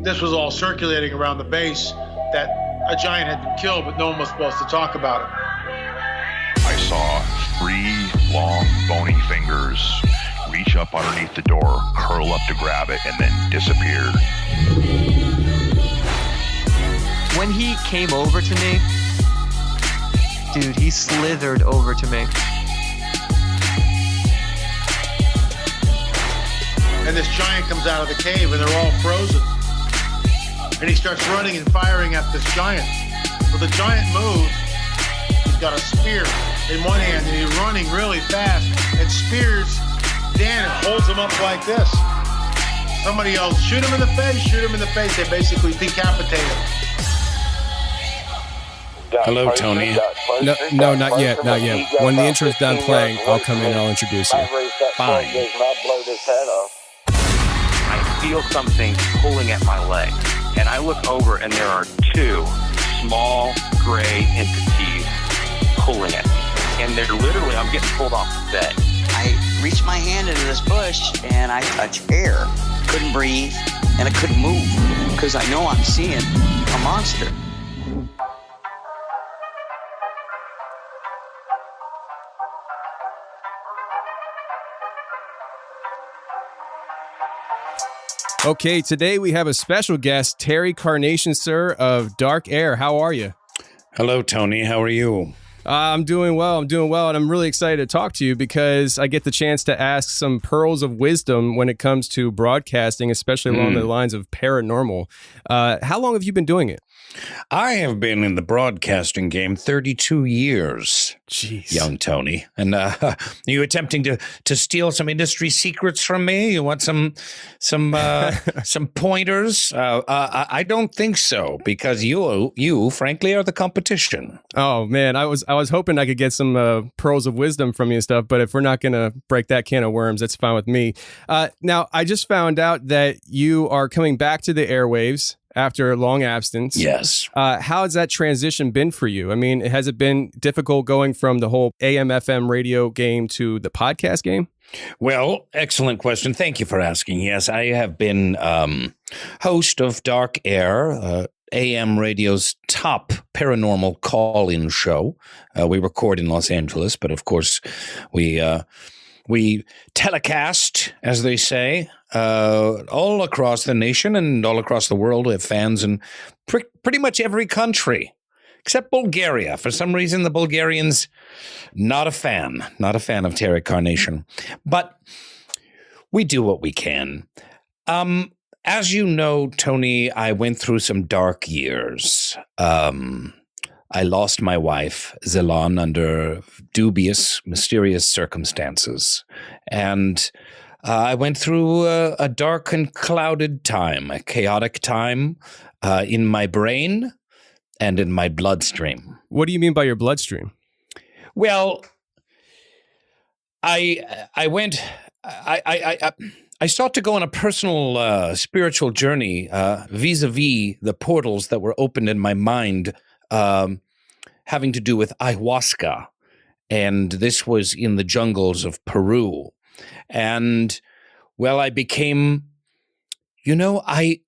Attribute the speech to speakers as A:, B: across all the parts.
A: this was all circulating around the base, that a giant had been killed, but no one was supposed to talk about it.
B: I saw 3 long, bony fingers reach up underneath the door, curl up to grab it, and then disappeared.
C: When he came over to me, dude, he slithered over to me.
A: And this giant comes out of the cave, and they're all frozen. And he starts running and firing at this giant. Well, the giant moves. He's got a spear in one hand, and he's running really fast and spears Dan and holds him up like this. Somebody yells, shoot him in the face, shoot him in the face. They basically decapitate him.
D: Hello, Tony. No, not yet, not yet. When the intro's done playing, I'll come in and I'll introduce you.
E: Fine. I feel something pulling at my leg, and I look over, and there are 2 small gray entities pulling at me. And they're literally, I'm getting pulled off the bed.
F: I reached my hand into this bush, and I touched air. Couldn't breathe, and I couldn't move, because I know I'm seeing a monster.
D: Okay, today we have a special guest, Terry Carnation, sir, of Dark Air. How are you?
G: Hello, Tony. How are you?
D: I'm doing well, and I'm really excited to talk to you because I get the chance to ask some pearls of wisdom when it comes to broadcasting, especially along the lines of paranormal. How long have you been doing it?
G: I have been in the broadcasting game 32 years.
D: Jeez.
G: Young Tony. And are you attempting to steal some industry secrets from me? You want some pointers? I don't think so, because you frankly are the competition.
D: Oh man, I was hoping I could get some pearls of wisdom from you and stuff, but if we're not going to break that can of worms, that's fine with me. Now, I just found out that you are coming back to the airwaves after a long absence.
G: Yes.
D: How has that transition been for you? I mean, has it been difficult going from the whole AM/FM radio game to the podcast game?
G: Well, excellent question. Thank you for asking. Yes, I have been host of Dark Air, AM radio's top paranormal call-in show. We record in Los Angeles, but of course we telecast, as they say, all across the nation and all across the world. We have fans in pretty much every country, except Bulgaria. For some reason, the Bulgarians, not a fan of Terry Carnation. But we do what we can. As you know, Tony, I went through some dark years. I lost my wife, Zelan, under dubious, mysterious circumstances. And I went through a dark and clouded time, a chaotic time in my brain and in my bloodstream.
D: What do you mean by your bloodstream?
G: Well, I sought to go on a personal spiritual journey vis-a-vis the portals that were opened in my mind, having to do with ayahuasca. And this was in the jungles of Peru. And, well, I became, I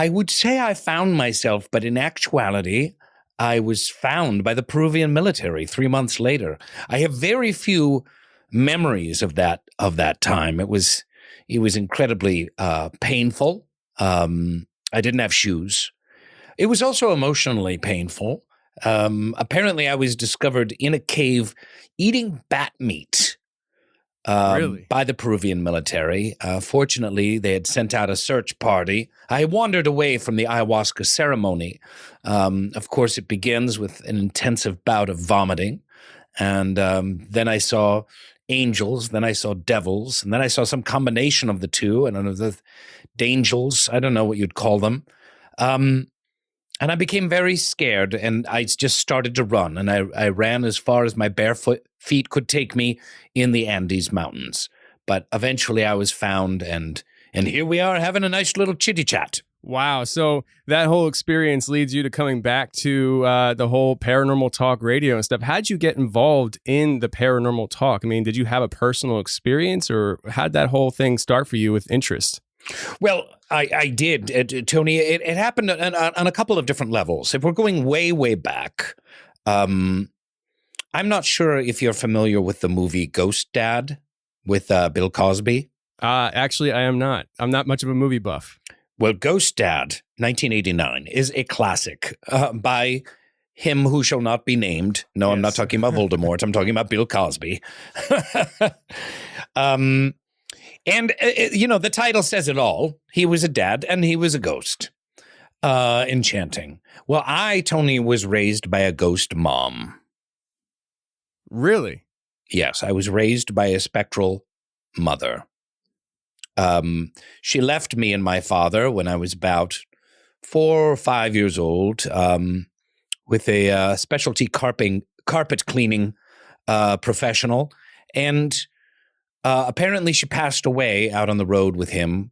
G: would say I found myself, but in actuality, I was found by the Peruvian military 3 months later. I have very few memories of that time. It was incredibly painful. I didn't have shoes. It was also emotionally painful. Apparently, I was discovered in a cave eating bat meat
D: Really?
G: By the Peruvian military. Fortunately, they had sent out a search party. I wandered away from the ayahuasca ceremony. Of course, it begins with an intensive bout of vomiting. And then I saw angels, then I saw devils, and then I saw some combination of the two, and of the dangels, I don't know what you'd call them. And I became very scared, and I just started to run, and I ran as far as my barefoot feet could take me in the Andes Mountains. But eventually I was found, and here we are having a nice little chitty-chat.
D: Wow. So that whole experience leads you to coming back to the whole paranormal talk radio and stuff. How'd you get involved in the paranormal talk? I mean, did you have a personal experience, or how'd that whole thing start for you with interest?
G: Well, I did, Tony. It happened on a couple of different levels. If we're going way, way back, I'm not sure if you're familiar with the movie Ghost Dad with Bill Cosby.
D: Actually, I am not. I'm not much of a movie buff.
G: Well, Ghost Dad, 1989, is a classic by him who shall not be named. No, I'm not talking about Voldemort. I'm talking about Bill Cosby. The title says it all. He was a dad and he was a ghost. Enchanting. Well, Tony, was raised by a ghost mom.
D: Really?
G: Yes, I was raised by a spectral mother. She left me and my father when I was about 4 or 5 years old with a specialty carpet cleaning professional. And apparently she passed away out on the road with him.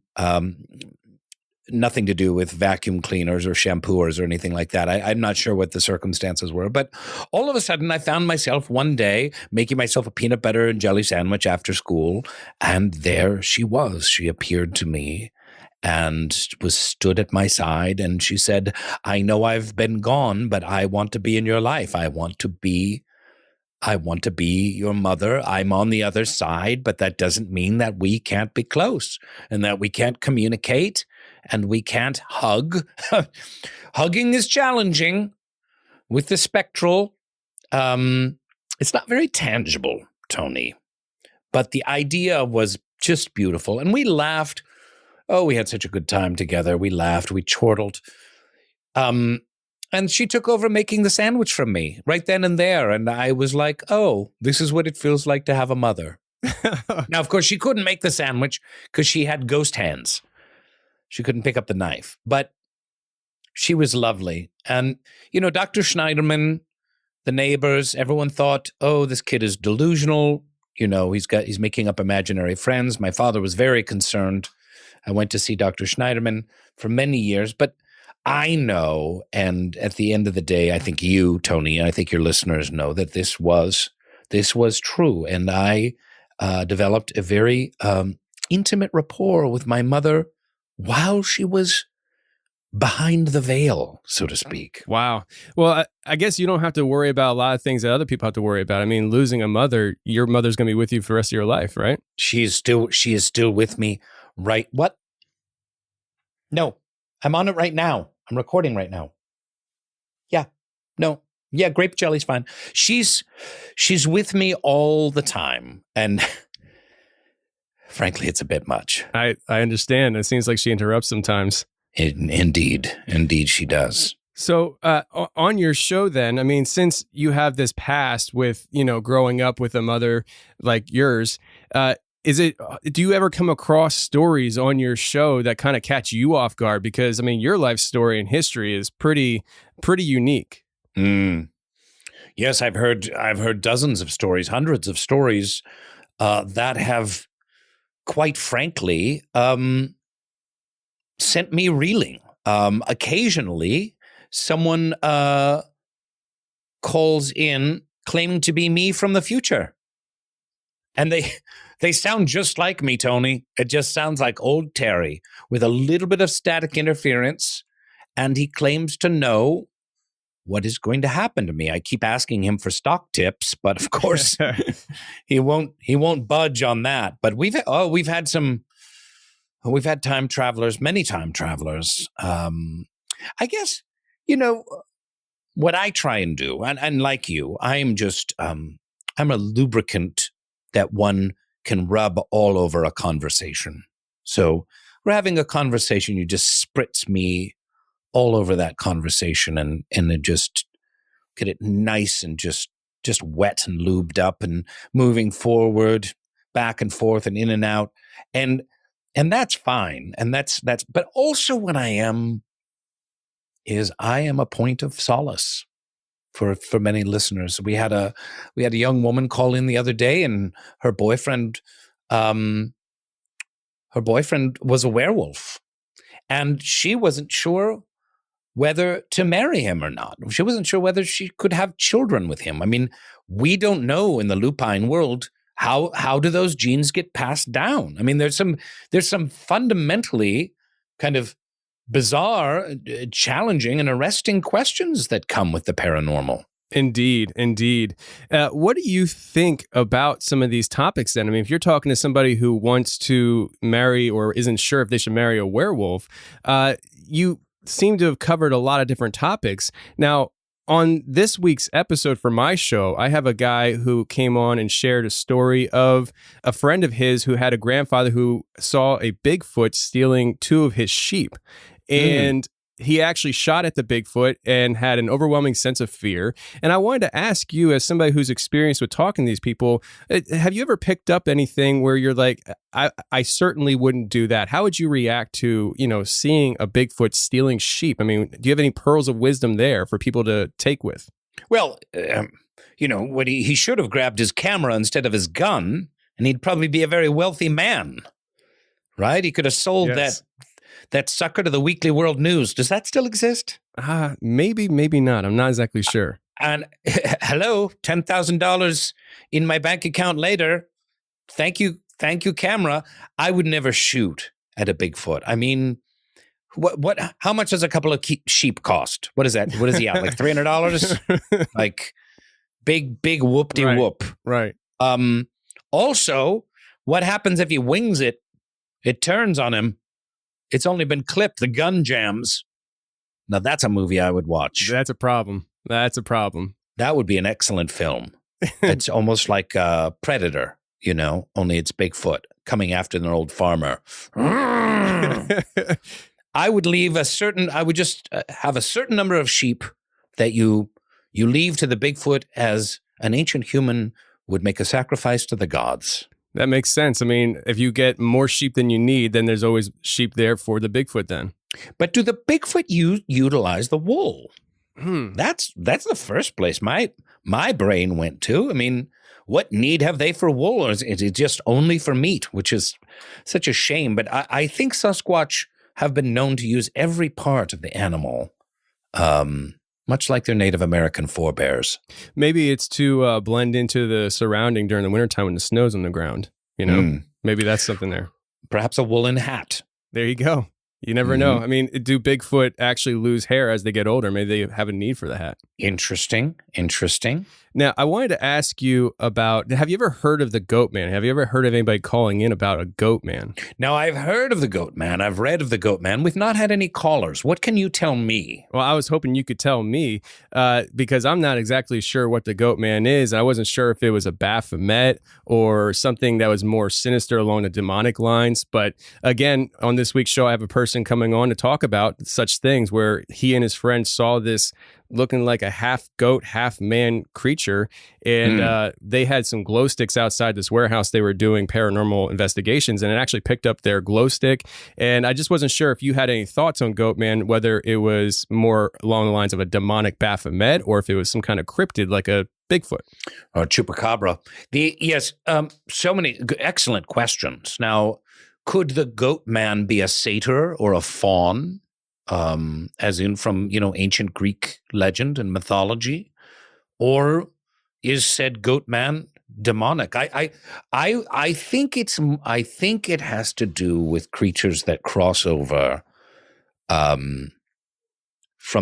G: Nothing to do with vacuum cleaners or shampooers or anything like that. I'm not sure what the circumstances were, but all of a sudden I found myself one day making myself a peanut butter and jelly sandwich after school, and there she was. She appeared to me and stood at my side, and she said, "I know I've been gone, but I want to be in your life. I want to be your mother. I'm on the other side, but that doesn't mean that we can't be close and that we can't communicate and we can't hug." Hugging is challenging with the spectral. It's not very tangible, Tony, but the idea was just beautiful. And we laughed. Oh, we had such a good time together. We laughed, we chortled. And she took over making the sandwich from me right then and there. And I was like, oh, this is what it feels like to have a mother. Now, of course, she couldn't make the sandwich because she had ghost hands. She couldn't pick up the knife, but she was lovely. And, Dr. Schneiderman, the neighbors, everyone thought, oh, this kid is delusional. He's making up imaginary friends. My father was very concerned. I went to see Dr. Schneiderman for many years, but I know, and at the end of the day, I think you, Tony, and I think your listeners know that this was true. And I developed a very intimate rapport with my mother while she was behind the veil, so to speak.
D: Wow. Well, I guess you don't have to worry about a lot of things that other people have to worry about. I mean, losing a mother, your mother's going to be with you for the rest of your life, right?
G: She is still with me, right? What? No, I'm on it right now. I'm recording right now. Yeah. No. Yeah, grape jelly's fine. She's with me all the time. And frankly, it's a bit much.
D: I understand. It seems like she interrupts sometimes.
G: Indeed she does.
D: So on your show then, I mean, since you have this past with, growing up with a mother like yours, do you ever come across stories on your show that kind of catch you off guard? Because, I mean, your life story and history is pretty unique.
G: Yes, I've heard dozens of stories, hundreds of stories that have, quite frankly, sent me reeling. Occasionally, someone calls in claiming to be me from the future. And they sound just like me, Tony. It just sounds like old Terry with a little bit of static interference. And he claims to know what is going to happen to me. I keep asking him for stock tips, but of course he won't budge on that. But we've had time travelers, many time travelers. I guess, what I try and do, and like you, I'm a lubricant that one can rub all over a conversation. So we're having a conversation, you just spritz me all over that conversation and it just get it nice and just wet and lubed up and moving forward, back and forth and in and out. And that's fine. And that's, but also what I am a point of solace for many listeners. We had a young woman call in the other day, and her boyfriend was a werewolf, and she wasn't sure whether to marry him or not. She wasn't sure whether she could have children with him. I mean, we don't know in the lupine world How do those genes get passed down? I mean, there's some fundamentally kind of bizarre, challenging, and arresting questions that come with the paranormal.
D: Indeed, indeed. What do you think about some of these topics then? I mean, if you're talking to somebody who wants to marry or isn't sure if they should marry a werewolf, you seem to have covered a lot of different topics. Now, on this week's episode for my show, I have a guy who came on and shared a story of a friend of his who had a grandfather who saw a Bigfoot stealing 2 of his sheep. And he actually shot at the Bigfoot and had an overwhelming sense of fear. And I wanted to ask you, as somebody who's experienced with talking to these people, have you ever picked up anything where you're like, I certainly wouldn't do that? How would you react to, seeing a Bigfoot stealing sheep? I mean, do you have any pearls of wisdom there for people to take with?
G: Well, what he should have grabbed his camera instead of his gun, and he'd probably be a very wealthy man, right? He could have sold that sucker to the Weekly World News. Does that still exist?
D: Maybe not. I'm not exactly sure.
G: And hello, $10,000 in my bank account later. Thank you, camera. I would never shoot at a Bigfoot. I mean, what? How much does a couple of sheep cost? What is that? What is he at? Like $300? Like big whoop-de-whoop.
D: Right.
G: Also, what happens if he wings it? It turns on him. It's only been clipped. The gun jams. Now, that's a movie I would watch.
D: That's a problem.
G: That would be an excellent film. It's almost like Predator, only it's Bigfoot coming after an old farmer. I would just have a certain number of sheep that you leave to the Bigfoot as an ancient human would make a sacrifice to the gods.
D: That makes sense. I mean, if you get more sheep than you need, then there's always sheep there for the Bigfoot then.
G: But do the Bigfoot utilize the wool? That's the first place my brain went to. I mean, what need have they for wool? Or is it just only for meat, which is such a shame. But I think Sasquatch have been known to use every part of the animal, much like their Native American forebears.
D: Maybe it's to blend into the surrounding during the wintertime when the snow's on the ground. Maybe that's something there.
G: Perhaps a woolen hat.
D: There you go. You never know. I mean, do Bigfoot actually lose hair as they get older? Maybe they have a need for the hat.
G: Interesting.
D: Now, I wanted to ask you about, have you ever heard of the Goatman? Have you ever heard of anybody calling in about a Goatman?
G: Now, I've heard of the Goatman. I've read of the Goatman. We've not had any callers. What can you tell me?
D: Well, I was hoping you could tell me because I'm not exactly sure what the Goatman is. I wasn't sure if it was a Baphomet or something that was more sinister along the demonic lines. But again, on this week's show, I have a person coming on to talk about such things where he and his friend saw this looking like a half goat, half man creature. And they had some glow sticks outside this warehouse. They were doing paranormal investigations, and it actually picked up their glow stick. And I just wasn't sure if you had any thoughts on Goatman, whether it was more along the lines of a demonic Baphomet or if it was some kind of cryptid like a Bigfoot.
G: Or Chupacabra. So many excellent questions. Now, could the Goatman be a satyr or a faun? As in from, ancient Greek legend and mythology? Or is said Goatman demonic? I think it has to do with creatures that cross over from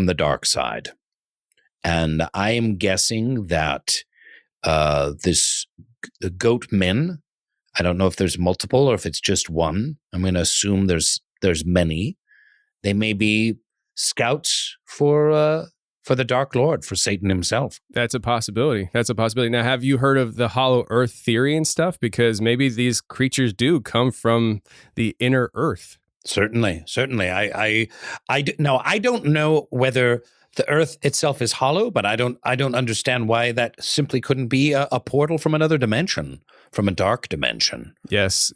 G: the dark side. And I am guessing that the Goatmen, I don't know if there's multiple or if it's just one. I'm going to assume there's many. They may be scouts for the Dark Lord, for Satan himself.
D: That's a possibility. Now, have you heard of the Hollow Earth theory and stuff? Because maybe these creatures do come from the inner Earth.
G: Certainly. I don't know whether the Earth itself is hollow, but I don't understand why that simply couldn't be a portal from another dimension, from a dark dimension.
D: Yes.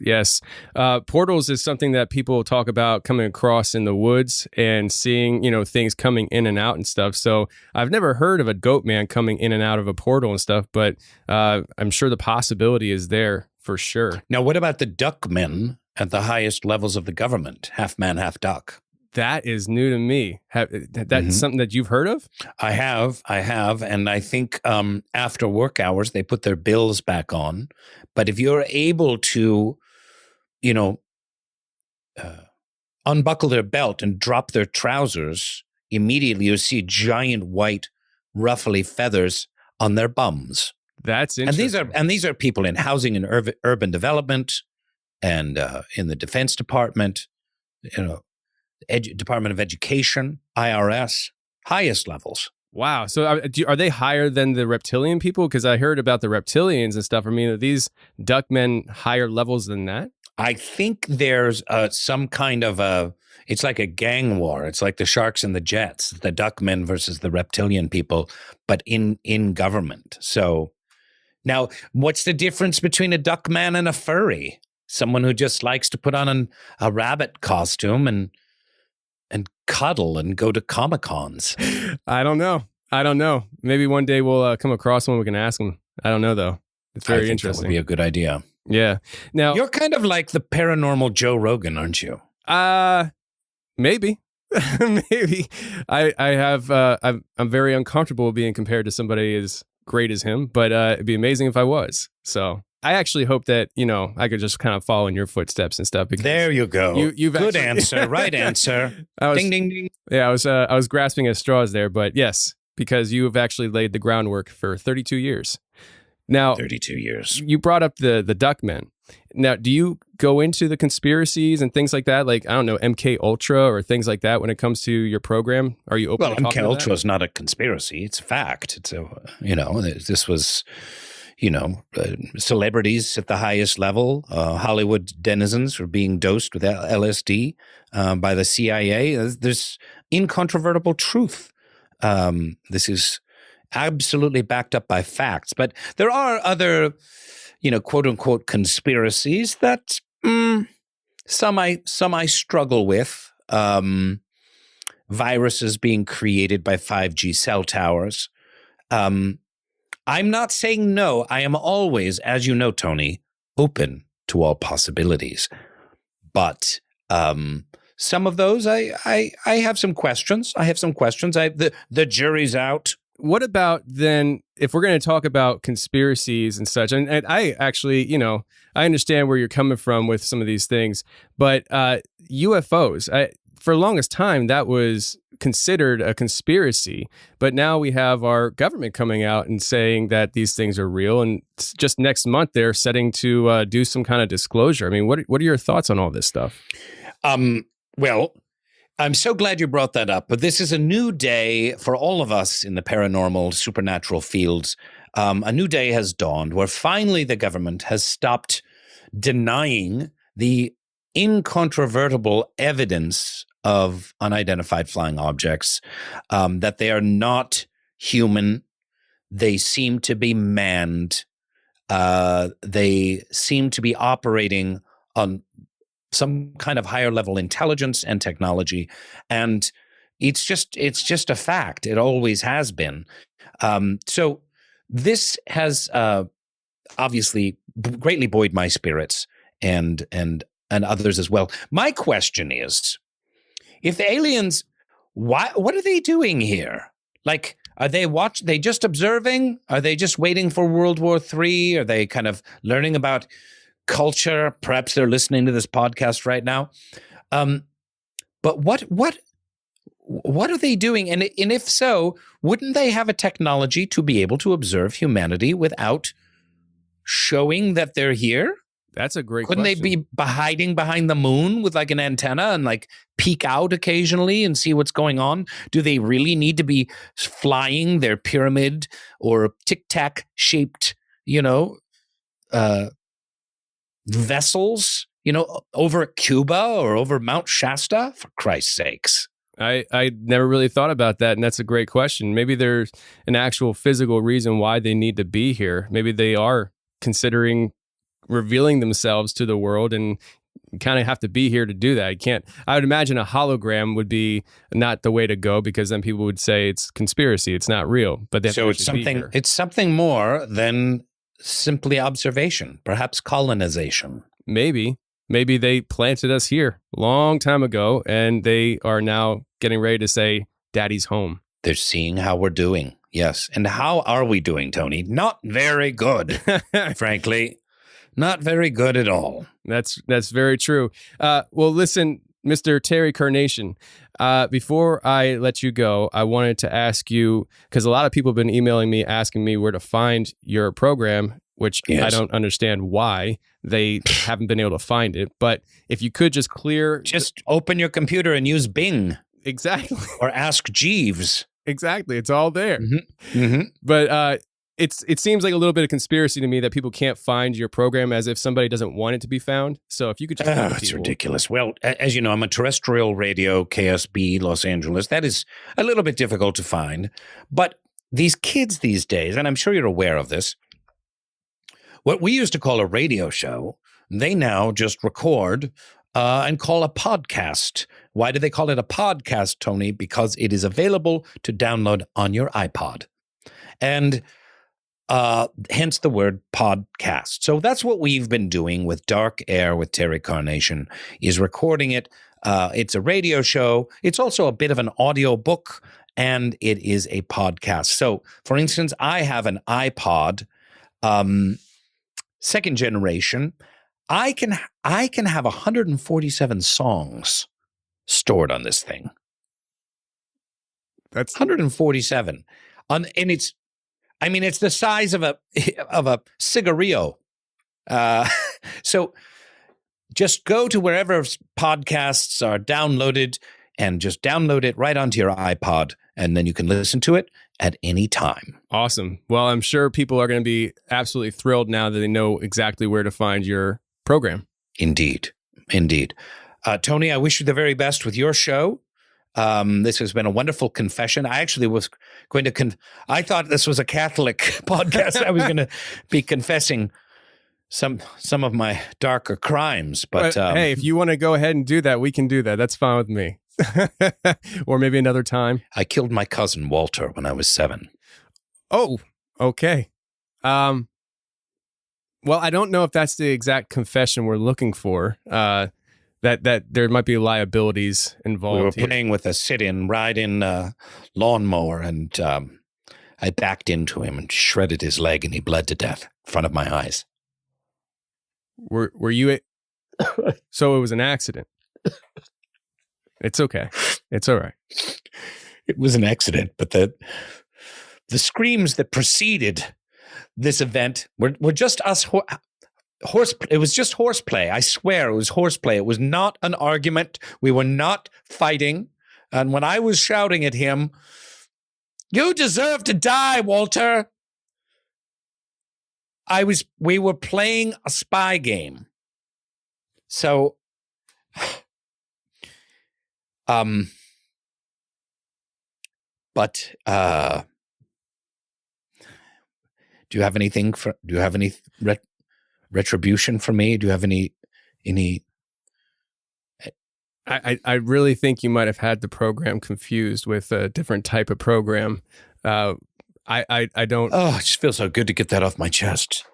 D: Portals is something that people talk about coming across in the woods and seeing, things coming in and out and stuff. So I've never heard of a Goatman coming in and out of a portal and stuff, but I'm sure the possibility is there for sure.
G: Now, what about the duckmen at the highest levels of the government? Half man, half duck.
D: That is new to me. That's something that you've heard of?
G: I have, and I think after work hours they put their bills back on. But if you're able to, unbuckle their belt and drop their trousers, immediately you'll see giant white ruffly feathers on their bums.
D: That's interesting.
G: And these are people in housing and urban development, and in the Defense Department, Department of Education, IRS, highest levels.
D: Wow. So are they higher than the reptilian people? Because I heard about the reptilians and stuff. I mean, are these duckmen higher levels than that?
G: I think there's some kind of it's like a gang war. It's like the sharks and the jets, the duckmen versus the reptilian people, but in government. So now, what's the difference between a duckman and a furry? Someone who just likes to put on a rabbit costume and cuddle and go to Comic-Cons.
D: I don't know. Maybe one day we'll come across one we can ask them. I don't know, though. It's very interesting.
G: That would be a good idea.
D: Yeah. Now
G: you're kind of like the paranormal Joe Rogan, aren't you?
D: Maybe. Maybe. I'm very uncomfortable being compared to somebody as great as him, but it'd be amazing if I was. So I actually hope that, I could just kind of follow in your footsteps and stuff.
G: There you go.
D: You've
G: good
D: actually,
G: answer. Right answer. Ding, ding, ding.
D: Yeah, I was grasping at straws there, but yes, because you have actually laid the groundwork for 32 years. Now,
G: 32 years.
D: You brought up the duckmen. Now, do you go into the conspiracies and things like that? Like, I don't know, MK Ultra or things like that when it comes to your program? Are you open to talking
G: MK
D: about
G: Ultra is not a conspiracy. It's a fact. It's this was, celebrities at the highest level. Hollywood denizens were being dosed with LSD by the CIA. There's incontrovertible truth. This is absolutely backed up by facts. But there are other, quote unquote conspiracies that some I struggle with. Viruses being created by 5G cell towers. I'm not saying no. I am always, as you know, Tony, open to all possibilities. But some of those, I have some questions. The jury's out.
D: What about then, if we're going to talk about conspiracies and such, and I actually, I understand where you're coming from with some of these things, but UFOs, for the longest time, that was considered a conspiracy. But now we have our government coming out and saying that these things are real. And just next month, they're setting to do some kind of disclosure. I mean, what are your thoughts on all this stuff?
G: Well, I'm so glad you brought that up. But this is a new day for all of us in the paranormal, supernatural fields. A new day has dawned where finally the government has stopped denying the incontrovertible evidence of unidentified flying objects, that they are not human. They seem to be manned. They seem to be operating on some kind of higher level intelligence and technology. And it's just a fact. It always has been. So this has obviously greatly buoyed my spirits and others as well. My question is, if the aliens, what are they doing here? Like, are they just observing? Are they just waiting for World War III? Are they kind of learning about culture? Perhaps they're listening to this podcast right now. But what are they doing? And if so, wouldn't they have a technology to be able to observe humanity without showing that they're here?
D: That's a great
G: question. Couldn't they be hiding behind the moon with like an antenna and like peek out occasionally and see what's going on? Do they really need to be flying their pyramid or tic-tac shaped, vessels, over Cuba or over Mount Shasta? For Christ's sakes.
D: I never really thought about that, and that's a great question. Maybe there's an actual physical reason why they need to be here. Maybe they are considering revealing themselves to the world and kind of have to be here to do that. I would imagine a hologram would be not the way to go, because then people would say it's conspiracy, it's not real. But
G: so it's something more than simply observation, perhaps colonization.
D: Maybe. maybe they planted us here a long time ago, and they are now getting ready to say, Daddy's home.
G: They're seeing how we're doing. Yes. And how are we doing, Tony? Not very good, frankly. Not very good at all.
D: That's very true. Well, listen, Mr. Terry Carnation, before I let you go, I wanted to ask you, because a lot of people have been emailing me, asking me where to find your program, which I don't understand why they haven't been able to find it. But if you could just
G: Just open your computer and use Bing.
D: Exactly.
G: Or ask Jeeves.
D: Exactly. It's all there.
G: Mm-hmm. Mm-hmm.
D: But it seems like a little bit of conspiracy to me that people can't find your program, as if somebody doesn't want it to be found. So if you could just
G: it's ridiculous. Well, as you know, I'm a terrestrial radio, KSB, Los Angeles. That is a little bit difficult to find. But these kids these days, and I'm sure you're aware of this, what we used to call a radio show, they now just record and call a podcast. Why do they call it a podcast, Tony? Because it is available to download on your iPod. And hence the word podcast. So that's what we've been doing with Dark Air with Terry Carnation, is recording it. It's a radio show. It's also a bit of an audio book, and it is a podcast. So, for instance, I have an iPod, second generation. I can have 147 songs stored on this thing.
D: That's
G: 147. And it's the size of a cigarillo. So just go to wherever podcasts are downloaded and just download it right onto your iPod, and then you can listen to it at any time.
D: Awesome. Well, I'm sure people are going to be absolutely thrilled now that they know exactly where to find your program.
G: Indeed. Tony, I wish you the very best with your show. This has been a wonderful confession. I actually was going to I thought this was a Catholic podcast. I was going to be confessing some of my darker crimes. But
D: hey, if you want to go ahead and do that, we can do that. That's fine with me. Or maybe another time.
G: I killed my cousin Walter when I was 7.
D: Oh, okay. Well, I don't know if that's the exact confession we're looking for. That there might be liabilities involved.
G: We were
D: here.
G: playing with a sit-in, ride-in lawnmower, and I backed into him and shredded his leg, and he bled to death in front of my eyes.
D: Were you? So it was an accident. It's okay. It's all right.
G: It was an accident, but the screams that preceded this event were just us. It was just horseplay. I swear it was horseplay. It was not an argument. We were not fighting. And when I was shouting at him, "You deserve to die, Walter," we were playing a spy game. So, but do you have anything do you have any retribution for me? Do you have any?
D: I really think you might have had the program confused with a different type of program. I don't.
G: Oh, it just feels so good to get that off my chest.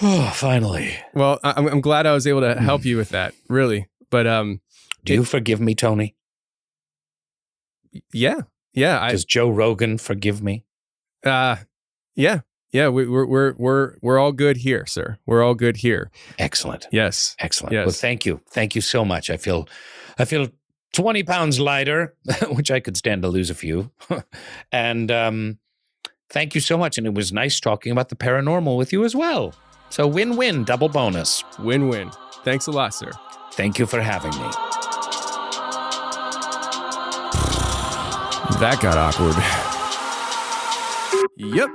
G: Oh, finally.
D: Well, I'm glad I was able to help you with that. Really, but
G: do you forgive me, Tony?
D: Yeah.
G: Does Joe Rogan forgive me?
D: Yeah. We're all good here, sir. We're all good here.
G: Excellent.
D: Yes.
G: Excellent.
D: Yes.
G: Well, thank you so much. I feel 20 pounds lighter, which I could stand to lose a few. And thank you so much. And it was nice talking about the paranormal with you as well. So win-win, double bonus.
D: Win-win. Thanks a lot, sir.
G: Thank you for having me.
D: That got awkward. Yep.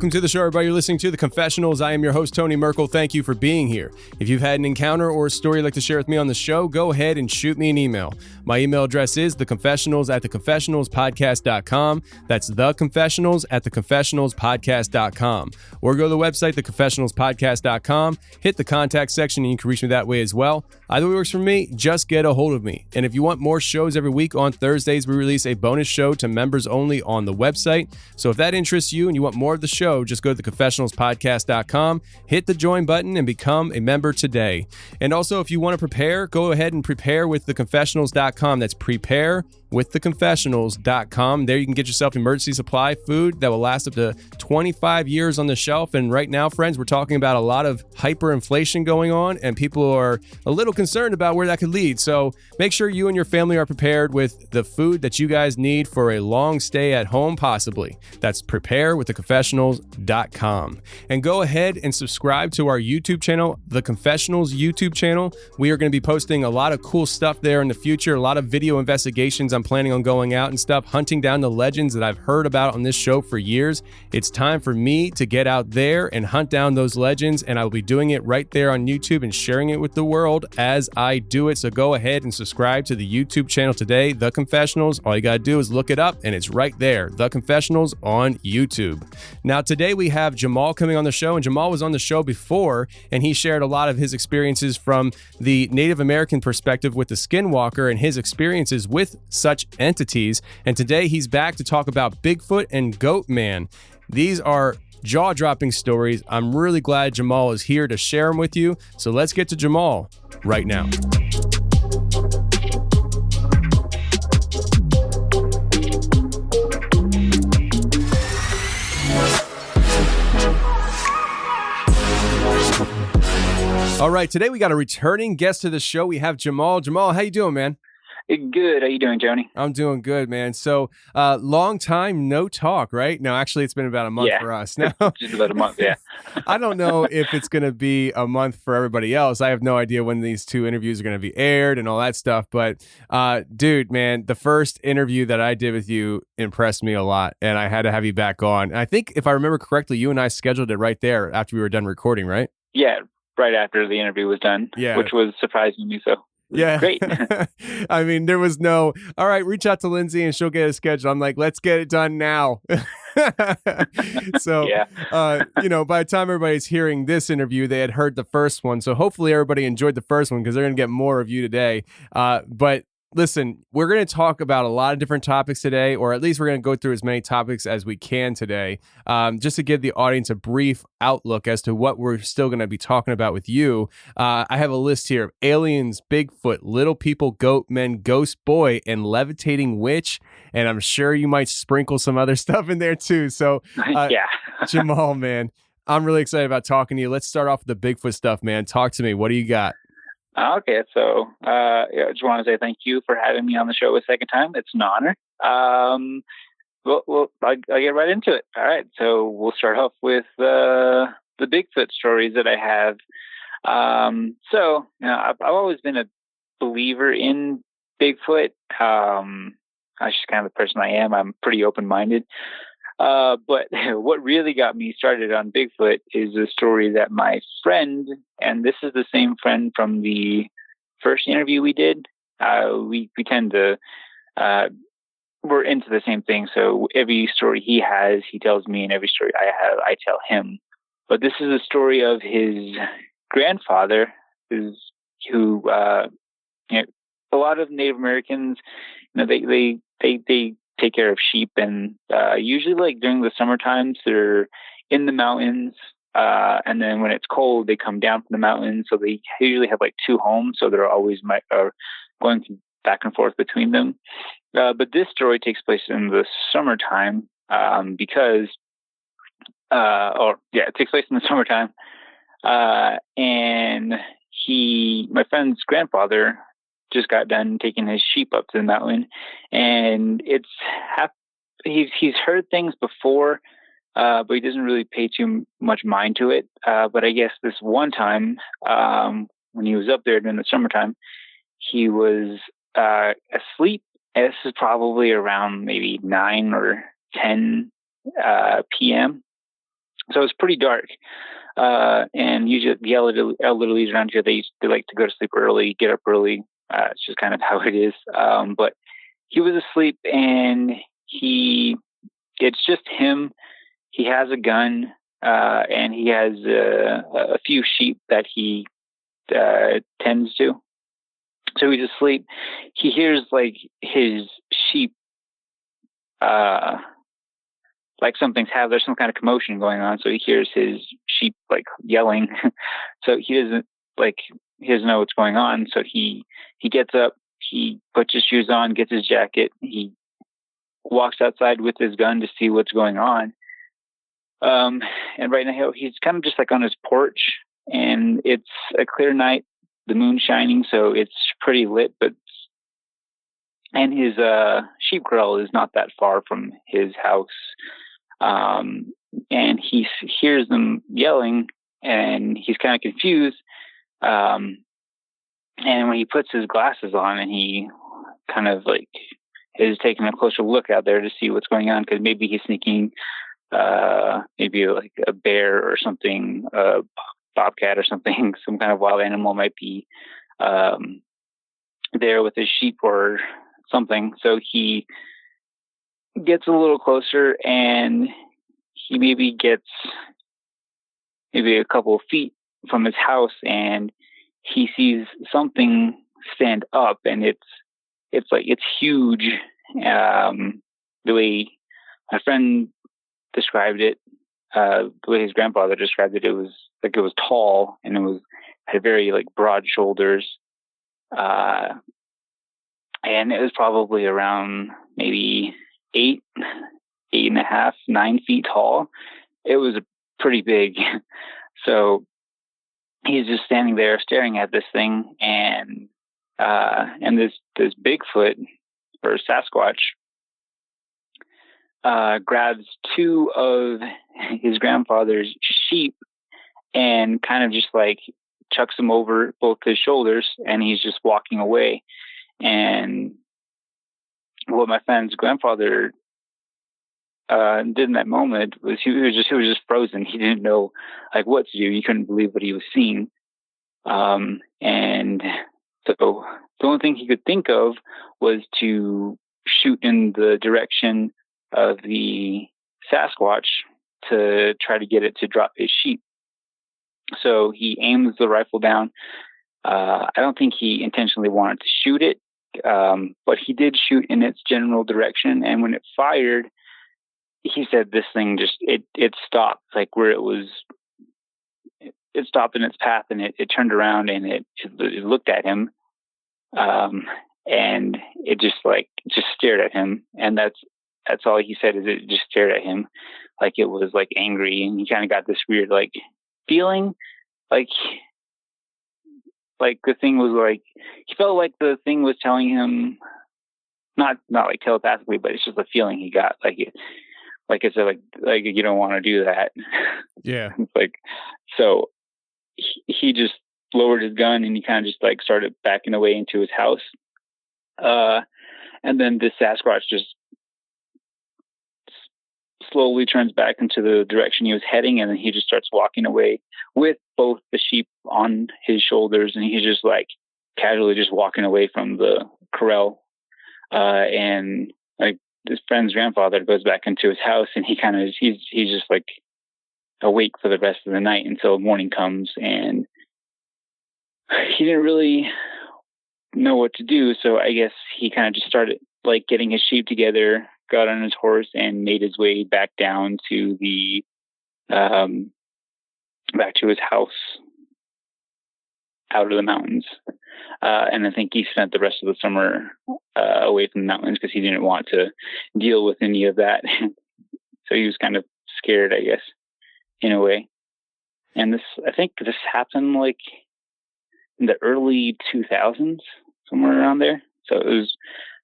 D: Welcome to the show, everybody. You're listening to The Confessionals. I am your host, Tony Merkel. Thank you for being here. If you've had an encounter or a story you'd like to share with me on the show, go ahead and shoot me an email. My email address is theconfessionals@theconfessionalspodcast.com. That's theconfessionals@theconfessionalspodcast.com. Or go to the website, theconfessionalspodcast.com, hit the contact section, and you can reach me that way as well. Either way works for me, just get a hold of me. And if you want more shows every week, on Thursdays, we release a bonus show to members only on the website. So if that interests you and you want more of the show, just go to theconfessionalspodcast.com, hit the join button, and become a member today. And also, if you want to prepare, go ahead and prepare with theconfessionals.com. That's prepare with theconfessionals.com. There you can get yourself emergency supply food that will last up to 25 years on the shelf. And right now, friends, we're talking about a lot of hyperinflation going on, and people are a little concerned about where that could lead. So make sure you and your family are prepared with the food that you guys need for a long stay at home, possibly. That's preparewiththeconfessionals.com. And go ahead and subscribe to our YouTube channel, The Confessionals YouTube channel. We are going to be posting a lot of cool stuff there in the future, a lot of video investigations. I'm planning on going out and stuff, hunting down the legends that I've heard about on this show for years. It's time for me to get out there and hunt down those legends, and I will be doing it right there on YouTube and sharing it with the world as I do it. So go ahead and subscribe to the YouTube channel today, The Confessionals. All you got to do is look it up, and it's right there, The Confessionals on YouTube. Now, today we have Jamaal coming on the show, and Jamaal was on the show before, and he shared a lot of his experiences from the Native American perspective with the Skinwalker and his experiences with such entities. And today he's back to talk about Bigfoot and Goatman. These are jaw-dropping stories. I'm really glad Jamaal is here to share them with you. So let's get to Jamaal right now. All right, today we got a returning guest to the show. We have Jamaal. Jamaal, how you doing, man?
H: Good. How you doing, Joni?
D: I'm doing good, man. So, long time no talk, right? No, actually, it's been about a month for us now.
H: Just about a month, yeah.
D: I don't know if it's going to be a month for everybody else. I have no idea when these two interviews are going to be aired and all that stuff. But, dude, man, the first interview that I did with you impressed me a lot, and I had to have you back on. And I think, if I remember correctly, you and I scheduled it right there after we were done recording, right?
H: Yeah, right after the interview was done, which was surprising me, so.
D: Yeah.
H: Great.
D: I mean, there was no, all right, reach out to Lindsay and she'll get a schedule. I'm like, let's get it done now. So, by the time everybody's hearing this interview, they had heard the first one. So hopefully everybody enjoyed the first one because they're going to get more of you today. But listen, we're going to talk about a lot of different topics today, or at least we're going to go through as many topics as we can today, just to give the audience a brief outlook as to what we're still going to be talking about with you. I have a list here of aliens, Bigfoot, little people, goatmen, ghost boy, and levitating witch. And I'm sure you might sprinkle some other stuff in there too. So, Jamaal, man, I'm really excited about talking to you. Let's start off with the Bigfoot stuff, man. Talk to me. What do you got?
H: Okay, so I just want to say thank you for having me on the show a second time. It's an honor. Well, I'll get right into it. All right, so we'll start off with the Bigfoot stories that I have. I've always been a believer in Bigfoot. That's just kind of the person I am. I'm pretty open-minded. But what really got me started on Bigfoot is a story that my friend, and this is the same friend from the first interview we did. We tend to, we're into the same thing. So every story he has, he tells me, and every story I have, I tell him. But this is a story of his grandfather, who a lot of Native Americans, they take care of sheep, and usually like during the summer times they're in the mountains, and then when it's cold they come down from the mountains, so they usually have like two homes, so they're always going back and forth between them. But this story takes place in the summertime, it takes place in the summertime, and my friend's grandfather just got done taking his sheep up to the mountain, and he's heard things before, but he doesn't really pay too much mind to it. But I guess this one time, when he was up there during the summertime, he was asleep. And this is probably around maybe 9 or 10 p.m. So it's pretty dark. And usually the elderlies around here, they like to go to sleep early, get up early. It's just kind of how it is. But he was asleep, and it's just him. He has a gun, and he has a few sheep that he tends to. So he's asleep. He hears like his sheep, like there's some kind of commotion going on. So he hears his sheep like yelling. So he doesn't know what's going on. So he gets up, he puts his shoes on, gets his jacket. He walks outside with his gun to see what's going on. And right now he's kind of just like on his porch, and it's a clear night, the moon's shining. So it's pretty lit, and his sheep corral is not that far from his house. And he hears them yelling, and he's kind of confused. And when he puts his glasses on, and he kind of like is taking a closer look out there to see what's going on, because maybe he's sneaking, maybe like a bear or something, a bobcat or something, some kind of wild animal might be there with his sheep or something. So he gets a little closer, and he maybe gets a couple of feet from his house, and he sees something stand up, and it's huge. The way my friend described it, the way his grandfather described it, it was tall, and had very like broad shoulders, and it was probably around maybe 8.5, 9 feet tall. It was pretty big. So he's just standing there staring at this thing, and this Bigfoot or Sasquatch grabs two of his grandfather's sheep and kind of just like chucks them over both his shoulders, and he's just walking away. And what my friend's grandfather did in that moment was he was just frozen. He didn't know like what to do. He couldn't believe what he was seeing. And so the only thing he could think of was to shoot in the direction of the Sasquatch to try to get it to drop his sheep. So he aims the rifle down. I don't think he intentionally wanted to shoot it, but he did shoot in its general direction. And when it fired, he said this thing just, it stopped like where it was, it stopped in its path, and it turned around, and it looked at him. And it just stared at him. And that's all he said, is it just stared at him like it was like angry. And he kind of got this weird like feeling like the thing was like, he felt like the thing was telling him, not like telepathically, but it's just a feeling he got, like it's like you don't want to do that.
D: Yeah.
H: Like, so he just lowered his gun, and he kind of just like started backing away into his house. And then this Sasquatch just slowly turns back into the direction he was heading, and then he just starts walking away with both the sheep on his shoulders, and he's just like casually just walking away from the corral. And like his friend's grandfather goes back into his house, and he's just like awake for the rest of the night until morning comes, and he didn't really know what to do. So I guess he kind of just started like getting his sheep together, got on his horse, and made his way back down to the back to his house out of the mountains. And I think he spent the rest of the summer away from the mountains because he didn't want to deal with any of that. So he was kind of scared, I guess, in a way. And I think this happened like in the early 2000s, somewhere around there. So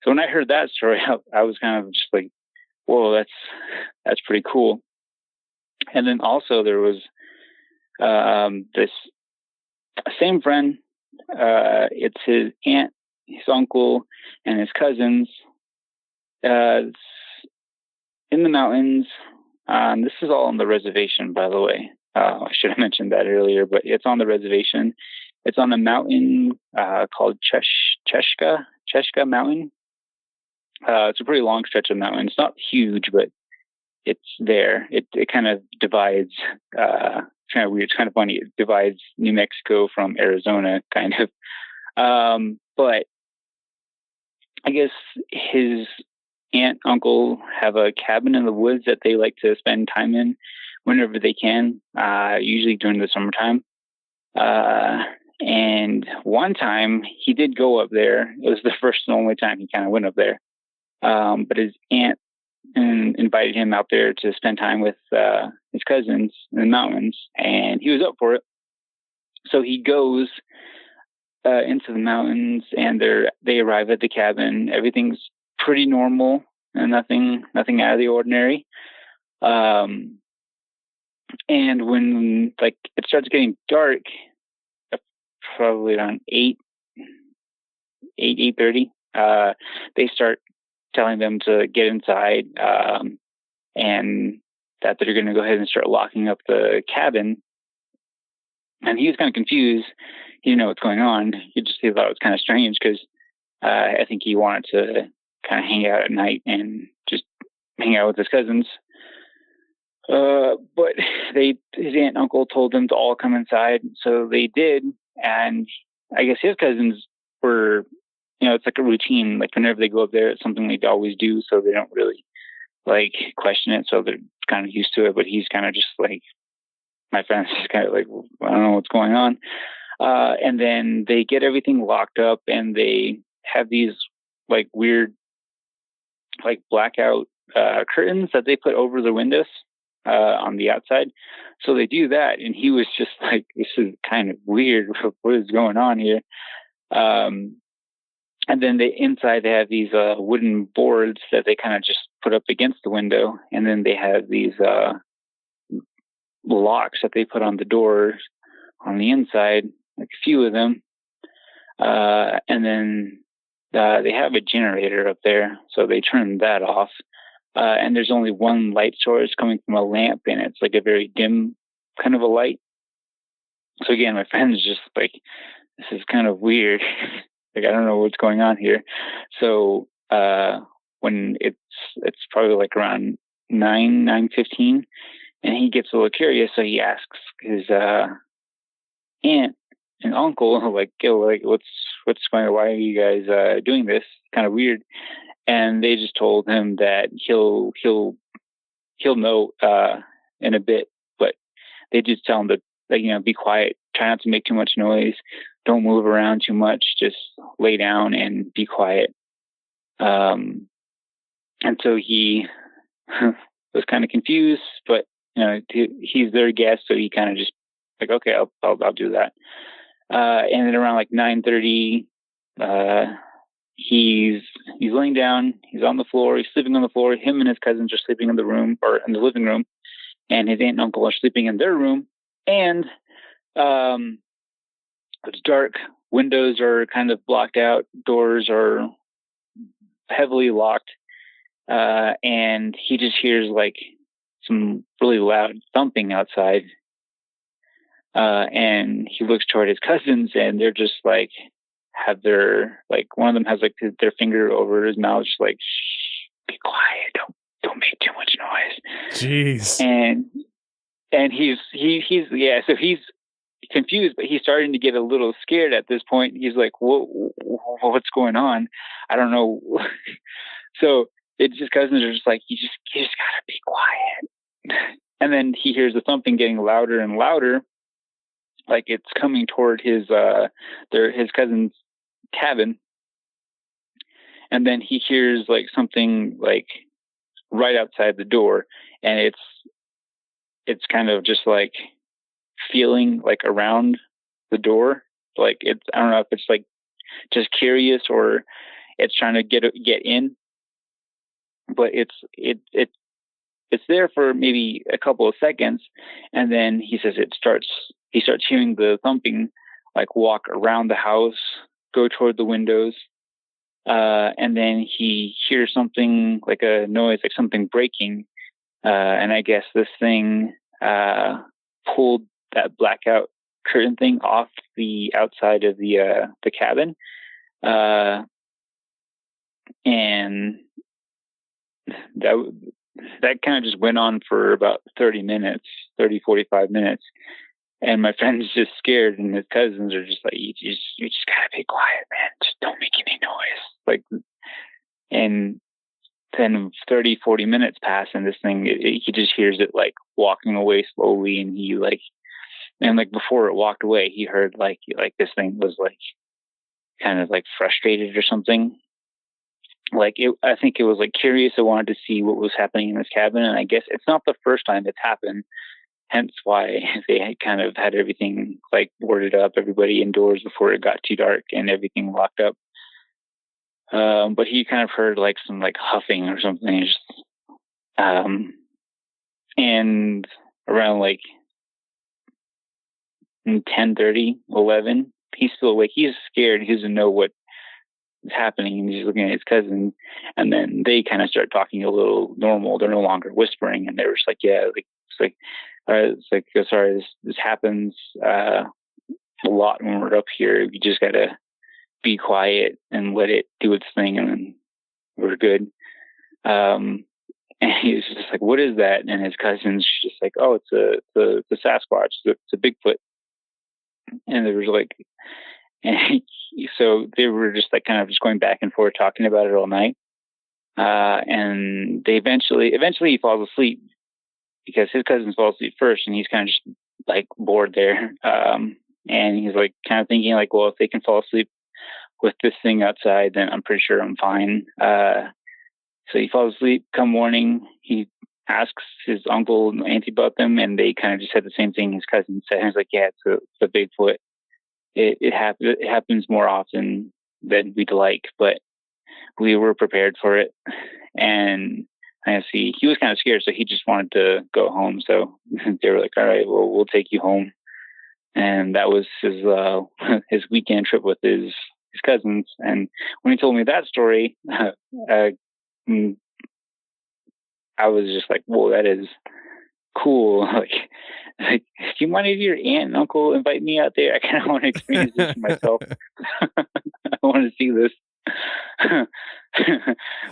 H: when I heard that story, I was kind of just like, whoa, that's pretty cool. And then also there was this same friend. It's his aunt, his uncle, and his cousins in the mountains This is all on the reservation, by the way. I should have mentioned that earlier, but it's on the reservation. It's on a mountain called Cheshka Mountain. It's a pretty long stretch of mountain. It's not huge, but it's there. It kind of divides. It's kind of weird. It's kind of funny. It divides New Mexico from Arizona, kind of. But I guess his aunt, uncle have a cabin in the woods that they like to spend time in whenever they can, usually during the summertime. And one time he did go up there. It was the first and only time he kind of went up there. But his aunt invited him out there to spend time with his cousins in the mountains, and he was up for it. So he goes into the mountains, and they arrive at the cabin. Everything's pretty normal and nothing out of the ordinary. And when like it starts getting dark, probably around 8:30, they start telling them to get inside, and that they're going to go ahead and start locking up the cabin. And he was kind of confused. He didn't know what's going on. He thought it was kind of strange because I think he wanted to kind of hang out at night and just hang out with his cousins. But his aunt and uncle told them to all come inside, so they did. And I guess his cousins were, it's like a routine. Like whenever they go up there, it's something they always do, so they don't really like question it. So they're kind of used to it. But he's kind of just like, my friend's just kind of like, I don't know what's going on. And then they get everything locked up, and they have these like weird, like blackout curtains that they put over the windows on the outside. So they do that, and he was just like, this is kind of weird. What is going on here? And then inside they have these wooden boards that they kind of just put up against the window, and then they have these locks that they put on the doors on the inside, like a few of them. And then they have a generator up there, so they turn that off. And there's only one light source coming from a lamp, and it's like a very dim kind of a light. So again, my friend's just like, this is kind of weird. Like, I don't know what's going on here. So when it's probably like around 9:15, and he gets a little curious, so he asks his aunt and uncle, like, yo, like, what's going on? Why are you guys doing this? Kind of weird. And they just told him that he'll know in a bit, but they just tell him to, like, be quiet, try not to make too much noise, don't move around too much, just lay down and be quiet. And so he was kind of confused, but he's their guest, so he kind of just like, okay, I'll do that. And then around like 9:30, he's laying down, he's on the floor, he's sleeping on the floor. Him and his cousins are sleeping in the room or in the living room, and his aunt and uncle are sleeping in their room. And it's dark, windows are kind of blocked out, doors are heavily locked, and he just hears like some really loud thumping outside. And he looks toward his cousins, and they're just like, have their, like, one of them has like their finger over his mouth, just like, shh, be quiet, don't make too much noise.
D: Jeez.
H: And he's so he's confused, but he's starting to get a little scared at this point. He's like, what's going on? I don't know. So his cousins are just like, you just gotta be quiet. And then he hears the thumping getting louder and louder, like it's coming toward his cousin's cabin. And then he hears like something like right outside the door, and it's kind of just like feeling like around the door, like it's, I don't know if it's like just curious or it's trying to get in, but it's there for maybe a couple of seconds, and then he says he starts hearing the thumping like walk around the house, go toward the windows, and then he hears something like a noise, like something breaking, And I guess this thing pulled that blackout curtain thing off the outside of the cabin. And that kind of just went on for about 30, 45 minutes. And my friend's just scared, and his cousins are just like, you just gotta be quiet, man. Just don't make any noise. Like, and then 30, 40 minutes pass, and this thing, he just hears it like walking away slowly. And he like, and like before it walked away, he heard like this thing was like kind of like frustrated or something. Like I think it was like curious. It wanted to see what was happening in this cabin. And I guess it's not the first time it's happened. Hence why they had kind of had everything like boarded up, everybody indoors before it got too dark and everything locked up. But he kind of heard like some like huffing or something. And around like 10:30, 11, he's still awake. He's scared. He doesn't know what is happening. And he's looking at his cousin. And then they kind of start talking a little normal. They're no longer whispering. And they were just like, yeah, like, it's like, sorry, this happens a lot when we're up here. You just gotta be quiet and let it do its thing, and then we're good. And he was just like, what is that? And his cousin's just like, oh, it's a Sasquatch, it's a Bigfoot. And there was like, and so they were just like kind of just going back and forth talking about it all night. And they eventually he falls asleep, because his cousin falls asleep first, and he's kind of just like bored there. And he's like kind of thinking like, well, if they can fall asleep with this thing outside, then I'm pretty sure I'm fine. So he falls asleep. Come morning, he asks his uncle and auntie about them, and they kind of just said the same thing his cousin said. He's like, yeah, it's a Bigfoot. It happens more often than we'd like, but we were prepared for it. And I see he was kind of scared, so he just wanted to go home. So they were like, all right, well, we'll take you home. And that was his weekend trip with his cousins. And when he told me that story, I was just like, whoa, that is cool. Like, do you mind if your aunt and uncle invite me out there? I kind of want to experience this for myself. I want to see this.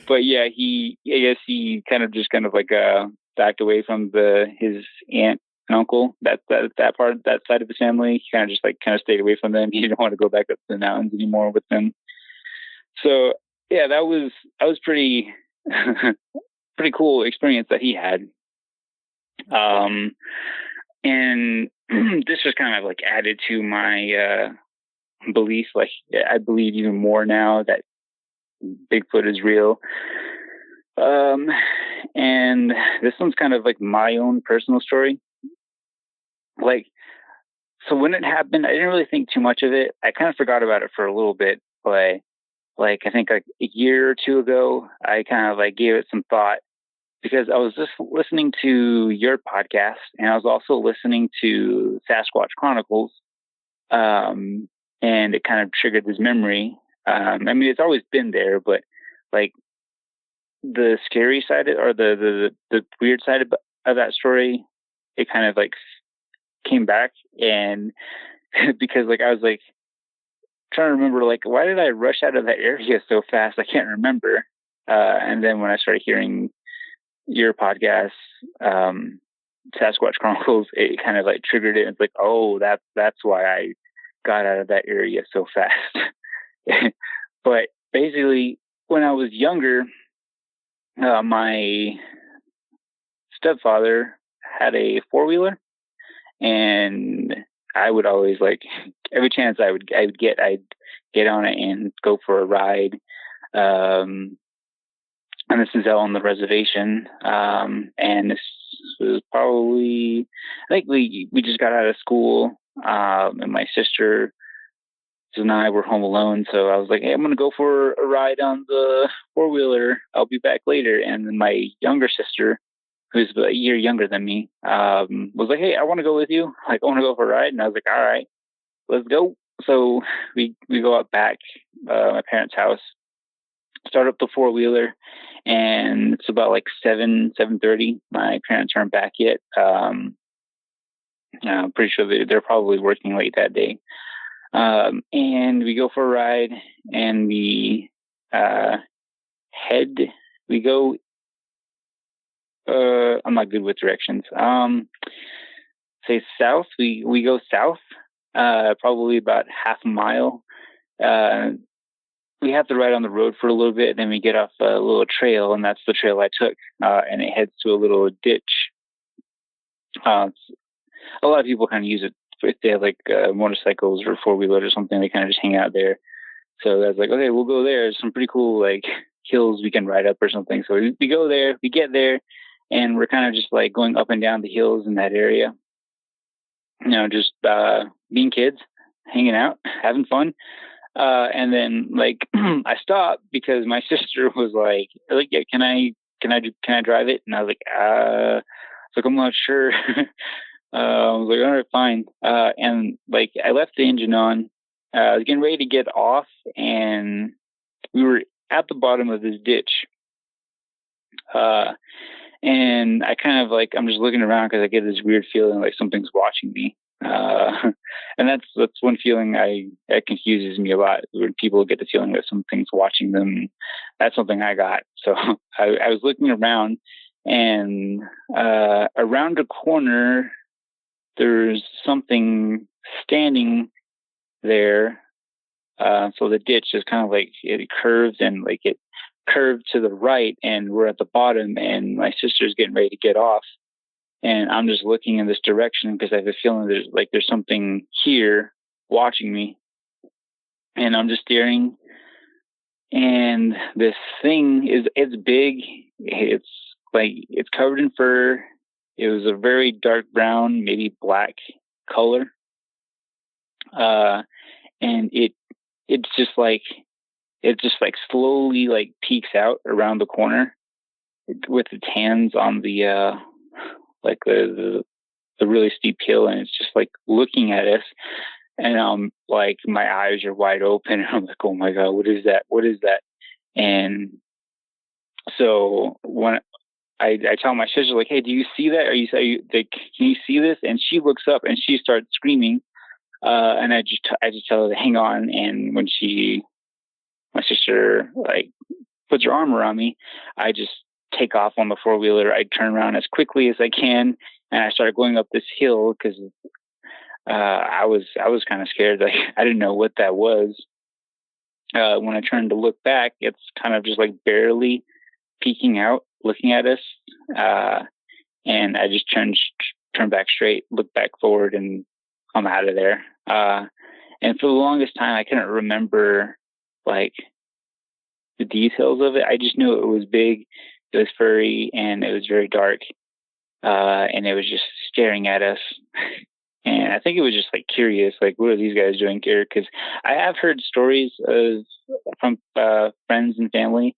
H: But yeah, I guess he kind of like backed away from his aunt and uncle, that side of his family. He kind of stayed away from them. He didn't want to go back up to the mountains anymore with them. So yeah, that was pretty pretty cool experience that he had. And this was kind of like added to my belief. Like, I believe even more now that Bigfoot is real. And this one's kind of like my own personal story. Like, so when it happened, I didn't really think too much of it. I kind of forgot about it for a little bit, but like, I think like a year or two ago, I kind of like gave it some thought, because I was just listening to your podcast, and I was also listening to Sasquatch Chronicles. And it kind of triggered this memory. I mean, it's always been there, but like the scary side or the weird side of that story, it kind of like came back. And because like I was like trying to remember, like, why did I rush out of that area so fast? I can't remember. And then when I started hearing your podcast, Sasquatch Chronicles, it kind of like triggered it. It's like, oh, that's why I got out of that area so fast. But basically, when I was younger, my stepfather had a 4-wheeler, and I would always, like, every chance I'd get on it and go for a ride. And this is out on the reservation. And this was probably, I think we just got out of school, and my sister and I were home alone. So I was like, hey, I'm going to go for a ride on the 4-wheeler. I'll be back later. And then my younger sister, who's a year younger than me, was like, hey, I want to go with you. Like, I want to go for a ride. And I was like, all right, let's go. So we go out back, my parents' house, start up the 4-wheeler, and it's about like 7:30. My parents aren't back yet. I'm pretty sure they're probably working late that day. And we go for a ride, and we go. I'm not good with directions. Say south. We go south, probably about half a mile. We have to ride on the road for a little bit, then we get off a little trail, and that's the trail I took, and it heads to a little ditch. A lot of people kind of use it if they have like motorcycles or four-wheelers or something. They kind of just hang out there. So I was like, okay, we'll go there. There's some pretty cool like hills we can ride up or something. So we go there, we get there, and we're kind of just like going up and down the hills in that area. Just being kids, hanging out, having fun. And then like I stopped because my sister was like, yeah, can I drive it? And I was like, I'm not sure. I was like, all right, fine. And like I left the engine on. I was getting ready to get off, and we were at the bottom of this ditch. And I kind of like, I'm just looking around because I get this weird feeling like something's watching me. And that's one feeling that confuses me a lot, when people get the feeling that something's watching them. That's something I got. So I was looking around, and around a corner, there's something standing there. So the ditch is kind of like, it curves, and like it curved to the right, and we're at the bottom, and my sister's getting ready to get off. And I'm just looking in this direction because I have a feeling there's something here watching me. And I'm just staring. And this thing it's big. It's covered in fur. It was a very dark brown, maybe black color. And it's just like slowly like peeks out around the corner with its hands on the like the really steep hill, and it's just like looking at us, and like my eyes are wide open, and I'm like, oh my God, what is that? And so when I tell my sister, like, hey, do you see that? Are you like, can you see this? And she looks up and she starts screaming, and I just tell her to hang on. And when my sister like puts her arm around me, I just take off on the four-wheeler. I turn around as quickly as I can, and I started going up this hill because I was kind of scared. Like I didn't know what that was. When I turned to look back, it's kind of just like barely peeking out, looking at us. And I just turned back straight, looked back forward, and I'm out of there. And for the longest time, I couldn't remember like the details of it. I just knew it was big. It was furry, and it was very dark, and it was just staring at us. And I think it was just like curious, like, what are these guys doing here? Because I have heard stories from friends and family,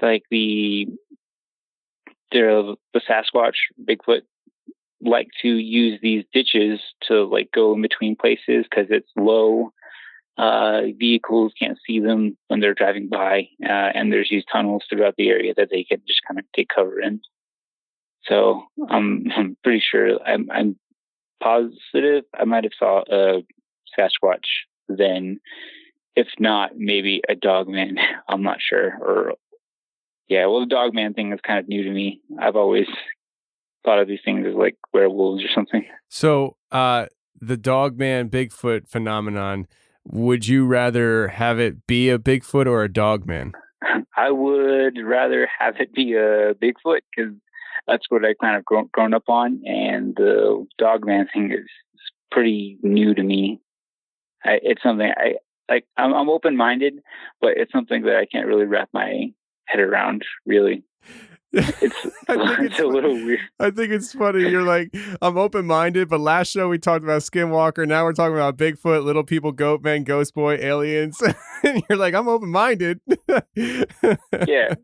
H: like the Sasquatch, Bigfoot, like to use these ditches to like go in between places because it's low. Vehicles can't see them when they're driving by, and there's these tunnels throughout the area that they can just kind of take cover in. So I'm pretty sure, I'm positive I might have saw a Sasquatch then. If not, maybe a dogman. I'm not sure. Or well, the dogman thing is kind of new to me. I've always thought of these things as like werewolves or something.
D: So the dogman Bigfoot phenomenon, would you rather have it be a Bigfoot or a dogman?
H: I would rather have it be a Bigfoot because that's what I kind of grown up on, and the dogman thing is pretty new to me. It's something I'm open-minded, but it's something that I can't really wrap my head around, really. It's a little weird.
D: I think it's funny. You're like, I'm open-minded, but last show we talked about Skinwalker. Now we're talking about Bigfoot, little people, Goatman, Ghost Boy, aliens. And you're like, I'm open-minded.
H: Yeah.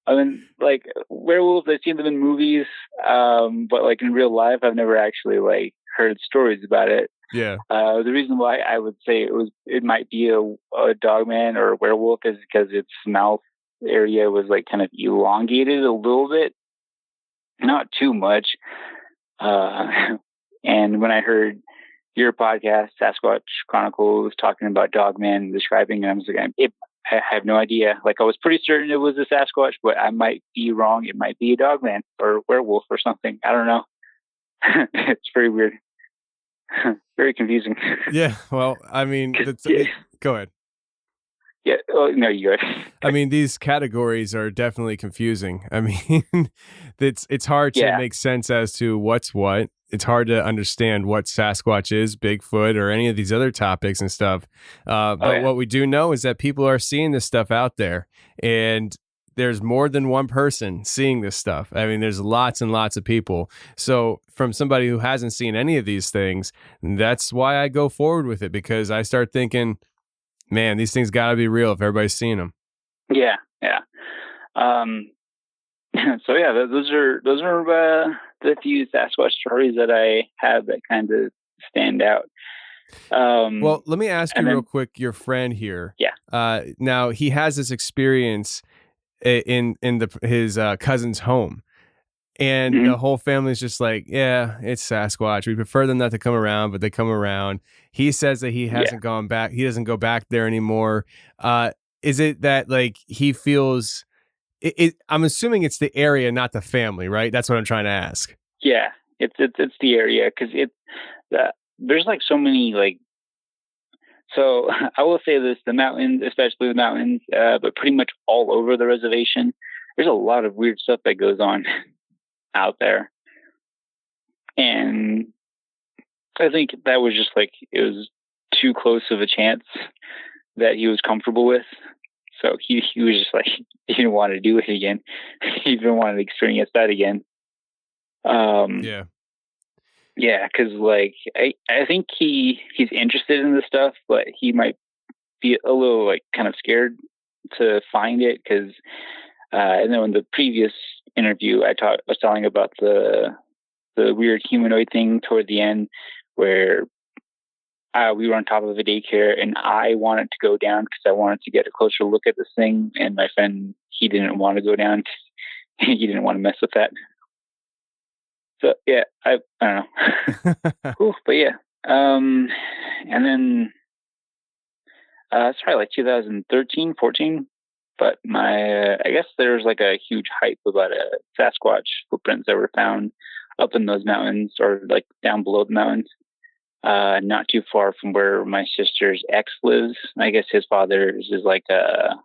H: I mean, like werewolves, I've seen them in movies, but like in real life, I've never actually like heard stories about it.
D: Yeah.
H: The reason why I would say it might be a dogman or a werewolf is because its mouth area was like kind of elongated a little bit, not too much. And when I heard your podcast, Sasquatch Chronicles, talking about Dogman, describing it, I was like, I have no idea. Like, I was pretty certain it was a Sasquatch, but I might be wrong. It might be a Dogman or a werewolf or something. I don't know. It's very weird. Very confusing.
D: Yeah. Well, I mean, go ahead.
H: Yeah. Oh, no, you go ahead.
D: I mean, these categories are definitely confusing. I mean, it's hard to make sense as to what's what. It's hard to understand what Sasquatch is, Bigfoot, or any of these other topics and stuff. But what we do know is that people are seeing this stuff out there, and there's more than one person seeing this stuff. I mean, there's lots and lots of people. So from somebody who hasn't seen any of these things, that's why I go forward with it, because I start thinking, man, these things got to be real if everybody's seeing them.
H: Yeah. So yeah, those are the few Sasquatch stories that I have that kind of stand out.
D: Well, let me ask you real quick, your friend here.
H: Yeah.
D: Now he has this experience in his cousin's home, and the whole family's just like, yeah, it's Sasquatch. We prefer them not to come around, but they come around. He says that he hasn't gone back. He doesn't go back there anymore. Is it that like he feels? I'm assuming it's the area, not the family, right? That's what I'm trying to ask.
H: Yeah, it's the area, because there's like so many like. So I will say this: the mountains, especially the mountains, but pretty much all over the reservation, there's a lot of weird stuff that goes on out there, and I think that was just like, it was too close of a chance that he was comfortable with. So he was just like, he didn't want to do it again. He didn't want to experience that again. Yeah, because like I think he's interested in this stuff, but he might be a little like kind of scared to find it, because and then in the previous interview I was telling about the weird humanoid thing toward the end, where we were on top of a daycare, and I wanted to go down because I wanted to get a closer look at this thing. And my friend, he didn't want to go down. He didn't want to mess with that. So yeah, I don't know. Ooh, but yeah. And then it's probably like 2013, 14. But I guess there's like a huge hype about Sasquatch footprints that were found up in those mountains, or like down below the mountains. Not too far from where my sister's ex lives. I guess his father is like a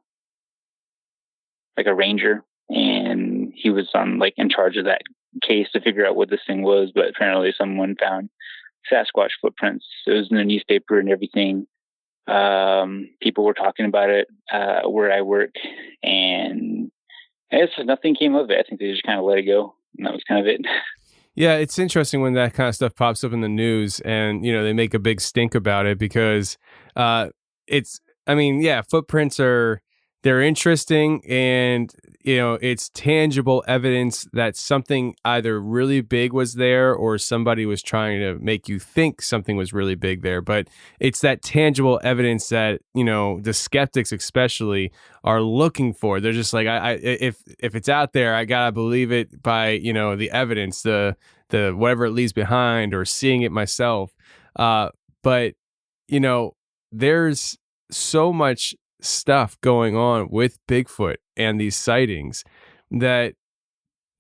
H: ranger, and he was in charge of that case to figure out what this thing was. But apparently someone found Sasquatch footprints. It was in the newspaper and everything. People were talking about it where I work, and I guess nothing came of it. I think they just kind of let it go, and that was kind of it.
D: Yeah, it's interesting when that kind of stuff pops up in the news, and they make a big stink about it, because footprints they're interesting, and it's tangible evidence that something either really big was there, or somebody was trying to make you think something was really big there. But it's that tangible evidence that the skeptics especially are looking for. They're just like, if it's out there, I gotta believe it by the evidence, the whatever it leaves behind, or seeing it myself. But there's so much stuff going on with Bigfoot and these sightings that,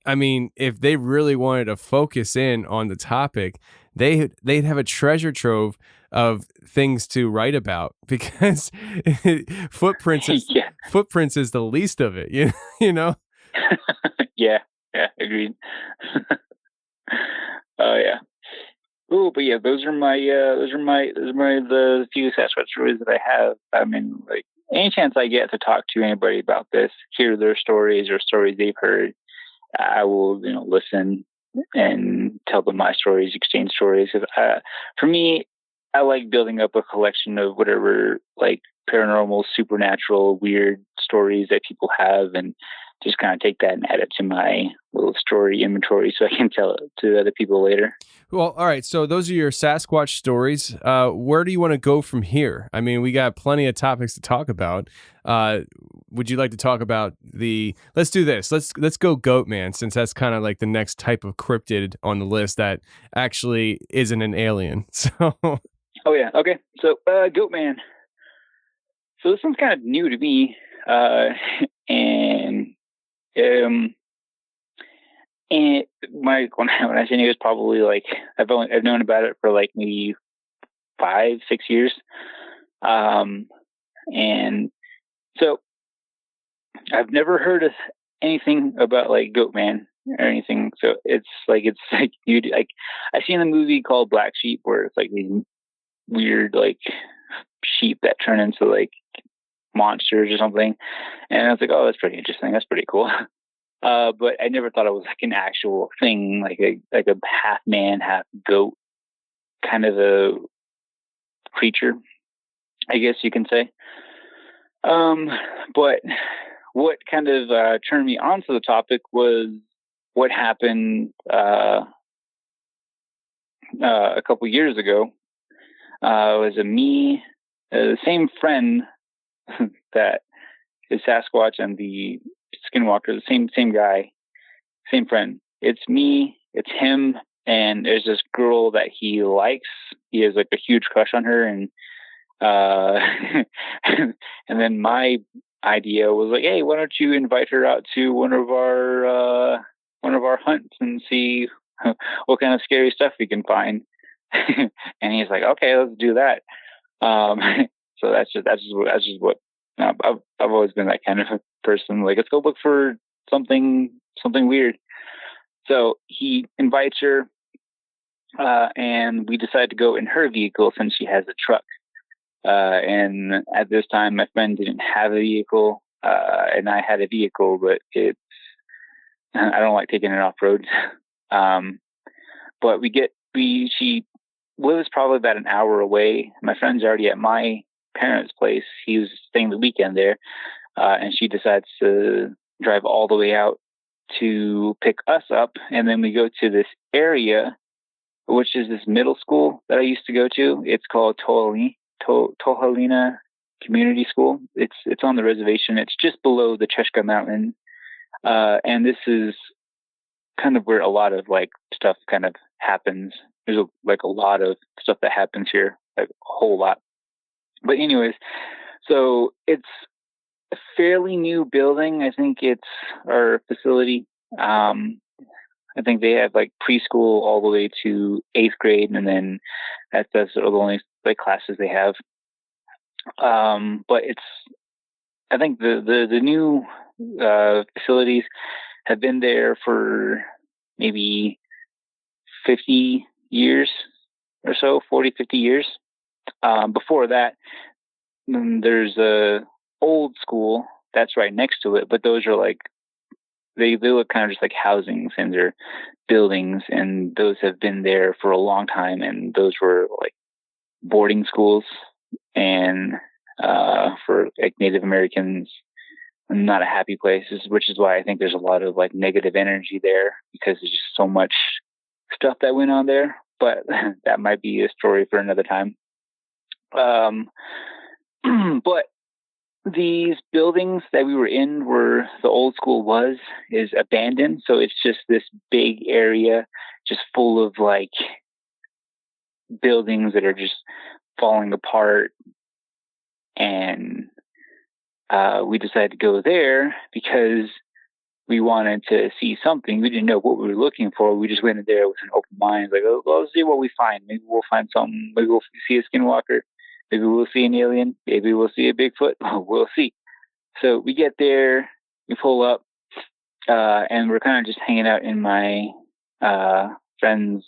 D: I mean, if they really wanted to focus in on the topic, they'd have a treasure trove of things to write about, because footprints is the least of it,
H: Yeah, agreed. Oh yeah. Oh, but yeah, those are the few Sasquatch stories that I have. I mean, like, any chance I get to talk to anybody about this, hear their stories or stories they've heard, I will, listen and tell them my stories, exchange stories. For me, I like building up a collection of whatever, like, paranormal, supernatural, weird stories that people have, and just kind of take that and add it to my little story inventory so I can tell it to other people later.
D: Well, all right. So those are your Sasquatch stories. Where do you want to go from here? I mean, we got plenty of topics to talk about. Would you like to talk about let's do this. Let's go Goatman, since that's kind of like the next type of cryptid on the list that actually isn't an alien. So.
H: Oh yeah. Okay. So, Goatman. So this one's kind of new to me. And when I say new, it was probably like, I've known about it for like maybe 5-6 years. And so I've never heard of anything about like Goatman or anything. So it's like I seen a movie called Black Sheep where it's like these weird like sheep that turn into like monsters or something. And I was like, oh, that's pretty interesting. That's pretty cool. But I never thought it was like an actual thing, like a half man, half goat kind of a creature, I guess you can say. But what kind of turned me onto the topic was what happened a couple years ago. It was the same friend that is Sasquatch and the Skinwalker, the same guy, same friend. It's me, it's him, and there's this girl that he likes. He has like a huge crush on her, and and then my idea was like, hey, why don't you invite her out to one of our hunts and see what kind of scary stuff we can find. And he's like, okay, let's do that. So that's just what I've always been, that kind of a person. Like, let's go look for something weird. So he invites her, and we decide to go in her vehicle since she has a truck. And at this time, my friend didn't have a vehicle, and I had a vehicle, but I don't like taking it off road. But she lives probably about an hour away. My friend's already at my parents' place. He was staying the weekend there, and she decides to drive all the way out to pick us up. And then we go to this area, which is this middle school that I used to go to. It's called Tohalina Community School. It's on the reservation. It's just below the Cheshire Mountain. And this is kind of where a lot of like stuff kind of happens. There's a lot of stuff that happens here, like a whole lot. But anyways, so it's a fairly new building. I think it's our facility. I think they have like preschool all the way to 8th grade, and then that's the only like classes they have. But I think the new facilities have been there for maybe 50 years or so, 40, 50 years. Before that, there's a old school that's right next to it, but those are like, they look kind of just like housings, and they're buildings, and those have been there for a long time, and those were like boarding schools, and for like Native Americans, not a happy place, which is why I think there's a lot of like negative energy there, because there's just so much stuff that went on there. But that might be a story for another time. But these buildings that we were in, where the old school is abandoned. So it's just this big area just full of like buildings that are just falling apart. And we decided to go there because we wanted to see something. We didn't know what we were looking for. We just went in there with an open mind, like, oh, well, let's see what we find. Maybe we'll find something. Maybe we'll see a skinwalker. Maybe we'll see an alien. Maybe we'll see a Bigfoot. We'll see. So we get there, we pull up, and we're kind of just hanging out in my friend's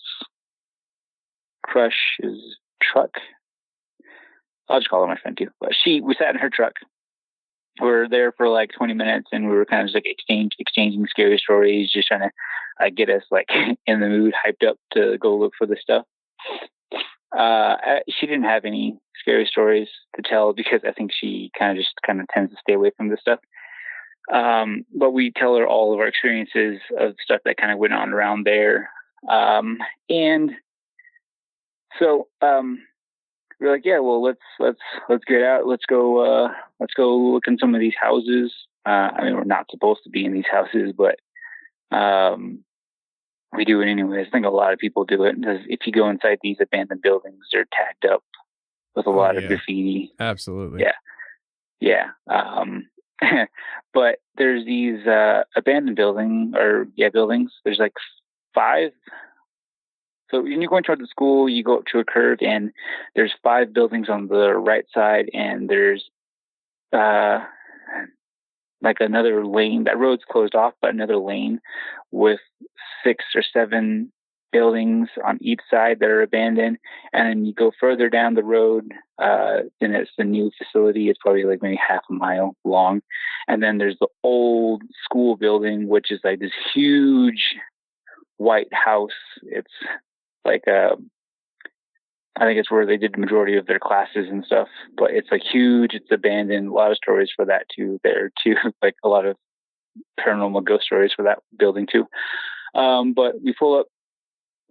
H: crush's truck. I'll just call her my friend too. But we sat in her truck. We're there for like 20 minutes, and we were kind of just like exchanging scary stories, just trying to get us like in the mood, hyped up to go look for the stuff. She didn't have any scary stories to tell, because I think she kind of tends to stay away from this stuff. But we tell her all of our experiences of stuff that kind of went on around there. And so we're like, yeah, well, let's get out. Let's go look in some of these houses. I mean, we're not supposed to be in these houses, but we do it anyways. I think a lot of people do it because if you go inside these abandoned buildings, they're tagged up with a lot of graffiti.
D: Absolutely.
H: Yeah. But there's these abandoned buildings. There's like 5. So when you're going toward the school, you go up to a curve, and there's 5 buildings on the right side, and there's like another lane. That road's closed off, but another lane with 6 or 7 buildings on each side that are abandoned. And then you go further down the road, then it's the new facility. It's probably like maybe half a mile long. And then there's the old school building, which is like this huge white house. It's like I think it's where they did the majority of their classes and stuff, but it's like huge. It's abandoned. A lot of stories for that too. There too, like a lot of paranormal ghost stories for that building too. But we pull up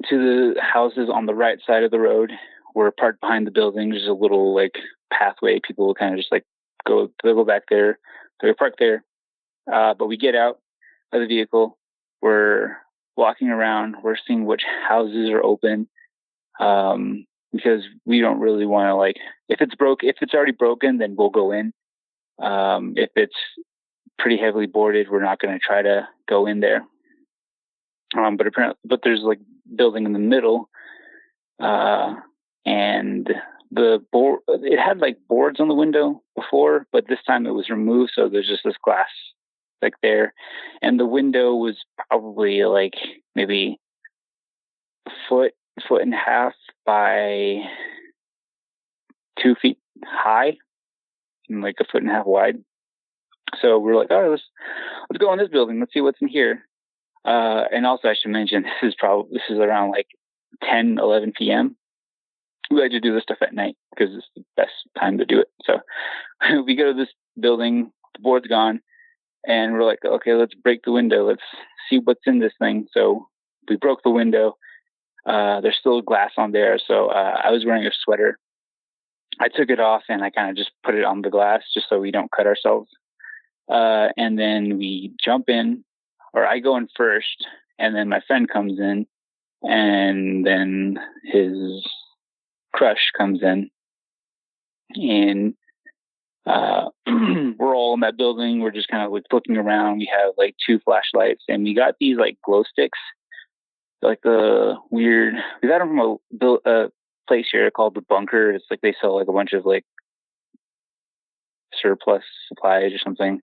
H: to the houses on the right side of the road. We're parked behind the building. There's a little like pathway. People will kind of just like go back there. So we park there. But we get out of the vehicle. We're walking around. We're seeing which houses are open. Because we don't really want to, like, if it's already broken, then we'll go in. If it's pretty heavily boarded, we're not going to try to go in there. But there's like building in the middle, and it had like boards on the window before, but this time it was removed. So there's just this glass like there, and the window was probably like maybe a foot and a half by 2 feet high and like a foot and a half wide. So we're like, all right, let's go in this building. Let's see what's in here. And also I should mention, this is around like 10-11 PM. We like to do this stuff at night because it's the best time to do it. So we go to this building, the board's gone, and we're like, okay, let's break the window. Let's see what's in this thing. So we broke the window. There's still glass on there. So I was wearing a sweater. I took it off and I kind of just put it on the glass just so we don't cut ourselves. And then we jump in, or I go in first, and then my friend comes in, and then his crush comes in. And we're all in that building. We're just kind of like looking around. We have like 2 flashlights, and we got these like glow sticks. Like we got them from a place here called the Bunker. It's like they sell like a bunch of like surplus supplies or something,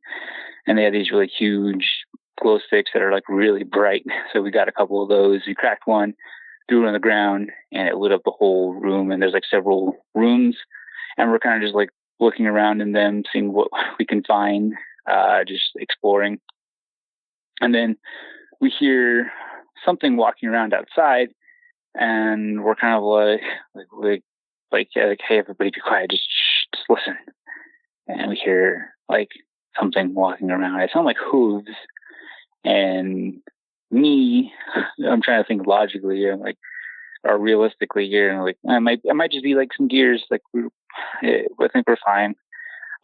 H: and they had these really huge glow sticks that are like really bright. So we got a couple of those. We cracked one, threw it on the ground, and it lit up the whole room. And there's like several rooms, and we're kind of just like looking around in them, seeing what we can find, just exploring. And then we hear something walking around outside, and we're kind of like, hey, everybody be quiet, just listen. And we hear like something walking around. It sounds like hooves. And I'm trying to think logically here, like, or realistically here, and like, it might just be like some deers. Like, I think we're fine.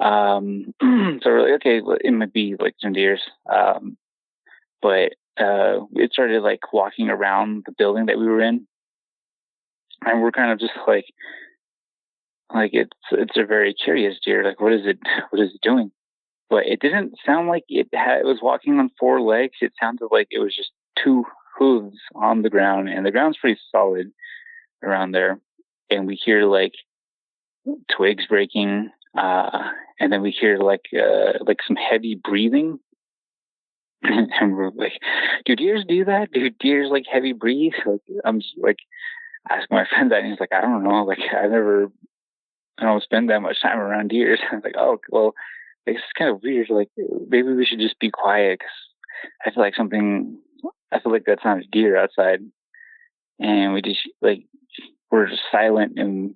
H: So we're like, okay, well, it might be like some deers. But it started like walking around the building that we were in, and we're kind of just like it's a very curious deer. Like, what is it doing? But it didn't sound like it was walking on 4 legs. It sounded like it was just 2 hooves on the ground, and the ground's pretty solid around there. And we hear like twigs breaking, and then we hear like some heavy breathing. And we're like, do deers do that? Do deers like heavy breathe? Like, I'm just like asking my friend that, and he's like, I don't know. Like, I don't spend that much time around deers. I was like, oh, well, it's kind of weird. Like, maybe we should just be quiet, because I feel like that's not a deer outside. And we just like, we're just silent, and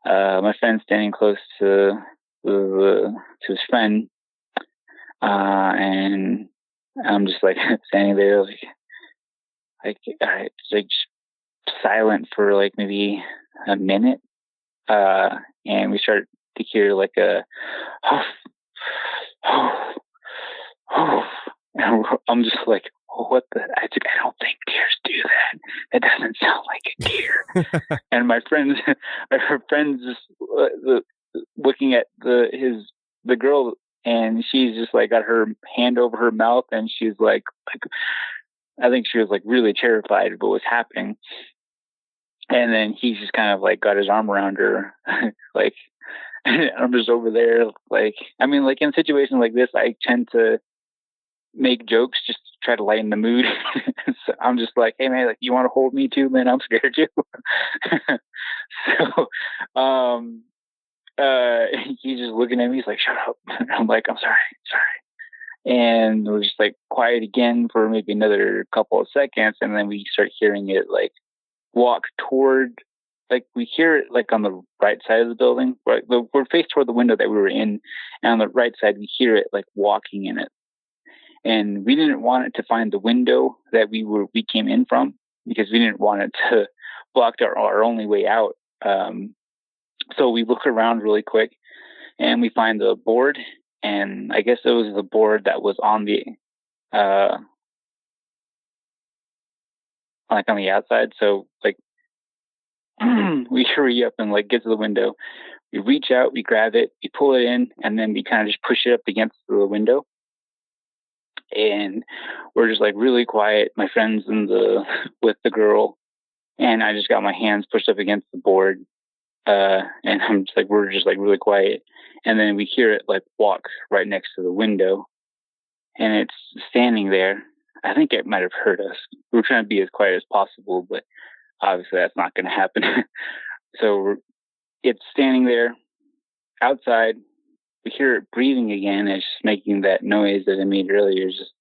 H: my friend's standing close to his friend. And I'm just like standing there, just silent for like maybe a minute. And we start to hear like a, and I'm just like, what the? I don't think deers do that. That doesn't sound like a deer. And my friends just looking at the girl, and she's just like got her hand over her mouth, and she's like I think she was like really terrified of what was happening. And then he's just kind of like got his arm around her, like I'm just over there. Like, I mean, like in situations like this, I tend to make jokes just to try to lighten the mood. So I'm just like, hey man, like, you want to hold me too, man? I'm scared too. So, he's just looking at me. He's like, shut up. I'm like, I'm sorry. And we're just like quiet again for maybe another couple of seconds. And then we start hearing it like walk toward, like we hear it like on the right side of the building, right? We're faced toward the window that we were in. And on the right side, we hear it like walking in it. And we didn't want it to find the window that we came in from, because we didn't want it to block our only way out. So we look around really quick and we find the board, and I guess it was the board that was on the, like on the outside. So like we hurry up and like get to the window. We reach out, we grab it, we pull it in, and then we kind of just push it up against the window. And we're just like really quiet, my friends with the girl, and I just got my hands pushed up against the board, and I'm just like, we're just like really quiet. And then we hear it like walk right next to the window, and it's standing there. I think it might have heard us. We were trying to be as quiet as possible, but obviously that's not going to happen. So it's standing there outside. We hear it breathing again. It's just making that noise that I made earlier. It's just,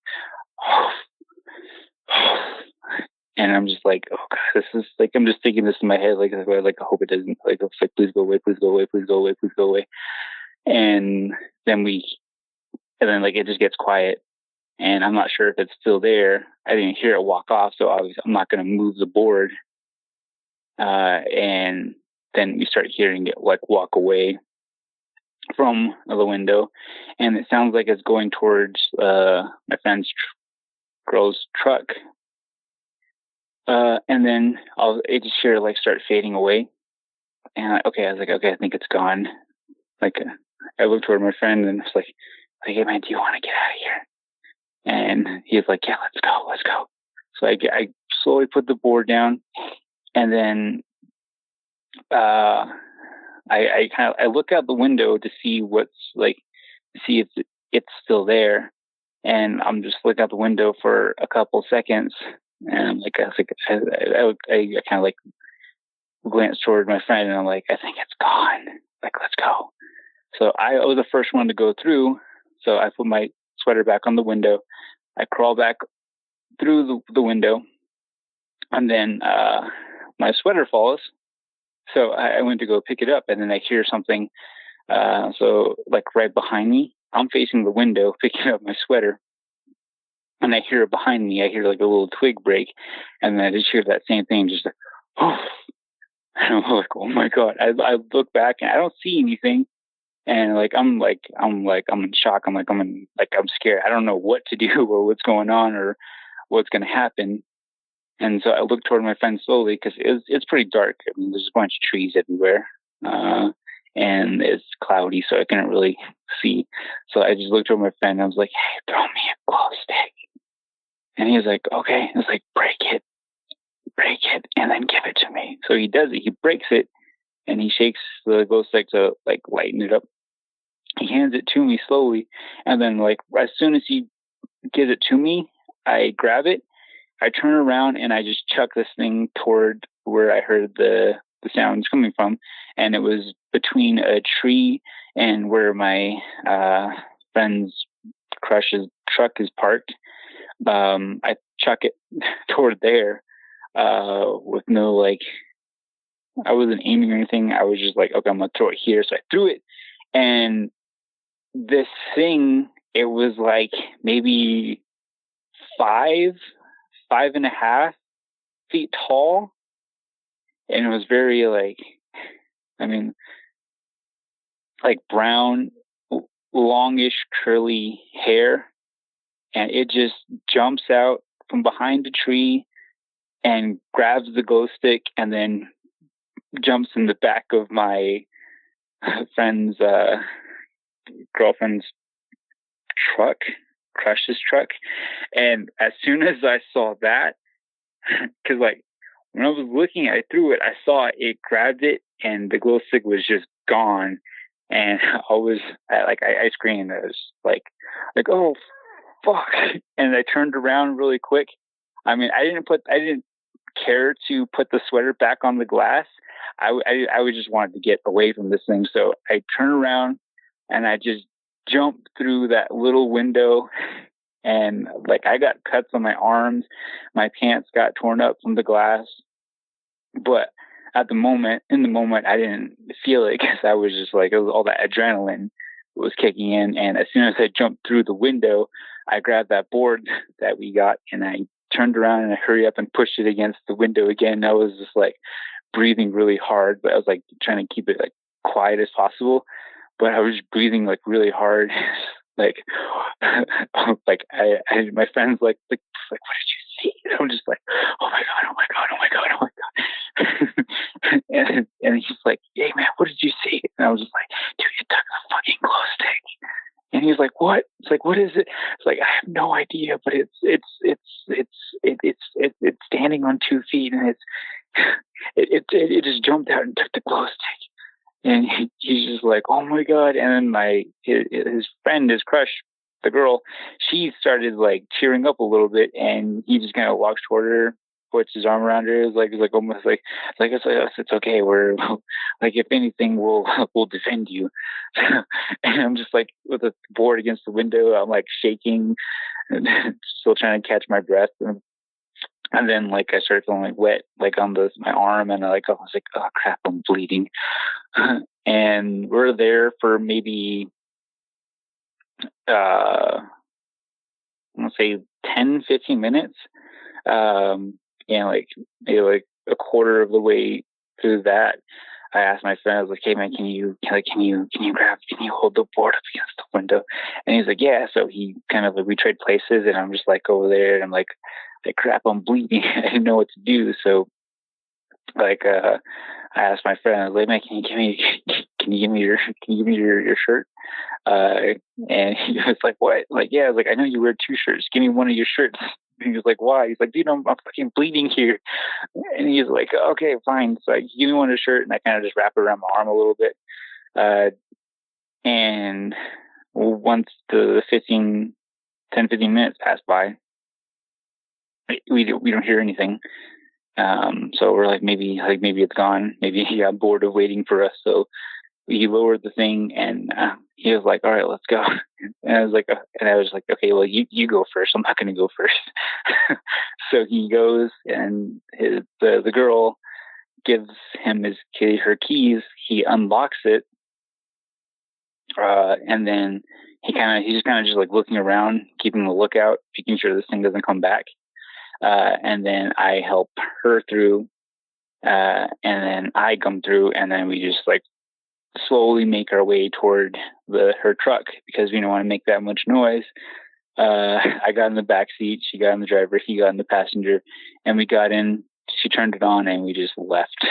H: and I'm just like, oh God, this is like, I'm just thinking this in my head. Like I hope it doesn't, like, it's like, please go away, please go away, please go away, please go away. And then like it just gets quiet, and I'm not sure if it's still there. I didn't hear it walk off, so obviously I'm not going to move the board. And then we start hearing it like walk away from the window, and it sounds like it's going towards my friend's girl's truck. And then it just sure like start fading away. And I was like, okay, I think it's gone. Like I looked toward my friend and was like, hey man, do you want to get out of here? And he's like, yeah, let's go. So I slowly put the board down, and then I look out the window to see if it's still there. And I'm just looking out the window for a couple seconds, and I kind of like glance toward my friend, and I'm like, I think it's gone. Like, let's go. So I was the first one to go through. So I put my sweater back on the window. I crawl back through the window, and then my sweater falls. So I went to go pick it up, and then I hear something. So like right behind me, I'm facing the window, picking up my sweater, and I hear it behind me. I hear like a little twig break, and then I just hear that same thing, just like, oh. And I'm like, oh my God. I look back and I don't see anything. And I'm in shock. I'm scared. I don't know what to do or what's going on or what's going to happen. And so I look toward my friend slowly, because it's pretty dark. I mean, there's a bunch of trees everywhere, and it's cloudy, so I couldn't really see. So I just looked toward my friend, and I was like, hey, throw me a glow stick. And he was like, okay. I was like, break it, and then give it to me. So he does it. He breaks it, and he shakes the glow stick to like lighten it up. He hands it to me slowly, and then like as soon as he gives it to me, I grab it. I turn around and I just chuck this thing toward where I heard the sounds coming from. And it was between a tree and where my friend's crush's truck is parked. I chuck it toward there with no, like, I wasn't aiming or anything. I was just like, okay, I'm going to throw it here. So I threw it. And this thing it was like maybe 5.5 feet tall. And it was very like brown, longish, curly hair. And it just jumps out from behind a tree and grabs the glow stick and then jumps in the back of my friend's girlfriend's truck, Crush's truck. And as soon as I saw that, because like when I was looking at it through it, I saw it grabbed it and the glow stick was just gone. And I screamed. I was like, oh fuck! And I turned around really quick. I mean, I didn't care to put the sweater back on the glass. I just wanted to get away from this thing. So I turned around and I just jumped through that little window. And like I got cuts on my arms, my pants got torn up from the glass. But in the moment, I didn't feel it because I was just like, it was all that adrenaline was kicking in. And as soon as I jumped through the window, I grabbed that board that we got and I turned around and I hurried up and pushed it against the window again. I was just like breathing really hard, but I was like trying to keep it like quiet as possible. But I was breathing like really hard. My friend's like, what did you see? And I'm just like, oh my God. and he's like, hey man, what did you see? And I was just like, dude, you took the fucking glow stick. And he's like, what? It's like, what is it? It's like, I have no idea, but it's standing on 2 feet and it just jumped out and took the glow stick. And he's just like, oh my God. And then his friend, his crush, the girl, she started like tearing up a little bit and he just kind of walks toward her, puts his arm around her. It's like almost like it's okay. We're like, if anything, we'll defend you. And I'm just like with the board against the window. I'm like shaking and still trying to catch my breath. And then like I started feeling like wet, like on my arm. And I was like, oh crap, I'm bleeding. And we're there for maybe, I want to say 10, 15 minutes. And like maybe like a quarter of the way through that, I asked my friend, I was like, hey man, can you hold the board up against the window? And he's like, yeah. So he kind of like, we trade places and I'm just like over there and I'm like crap, I'm bleeding. I didn't know what to do. So like, I asked my friend, I was like, man, can you give me your shirt? And he was like, what? Like, yeah, I was like, I know you wear 2 shirts. Give me one of your shirts. And he was like, why? He's like, dude, I'm fucking bleeding here. And he's like, okay, fine. So I give me one of the shirt and I kind of just wrap it around my arm a little bit. And once the 10, 15 minutes pass by, we don't hear anything. So we're like, maybe it's gone. Maybe he got bored of waiting for us. So he lowered the thing and he was like, all right, let's go. And I was like, okay, well, you go first. I'm not going to go first. So he goes and the girl gives him her keys. He unlocks it. And then he's just like looking around, keeping a lookout, making sure this thing doesn't come back. And then I help her through, and then I come through, and then we just like slowly make our way toward her truck because we don't want to make that much noise. I got in the back seat, she got in the driver, he got in the passenger, and we got in. She turned it on, and we just left.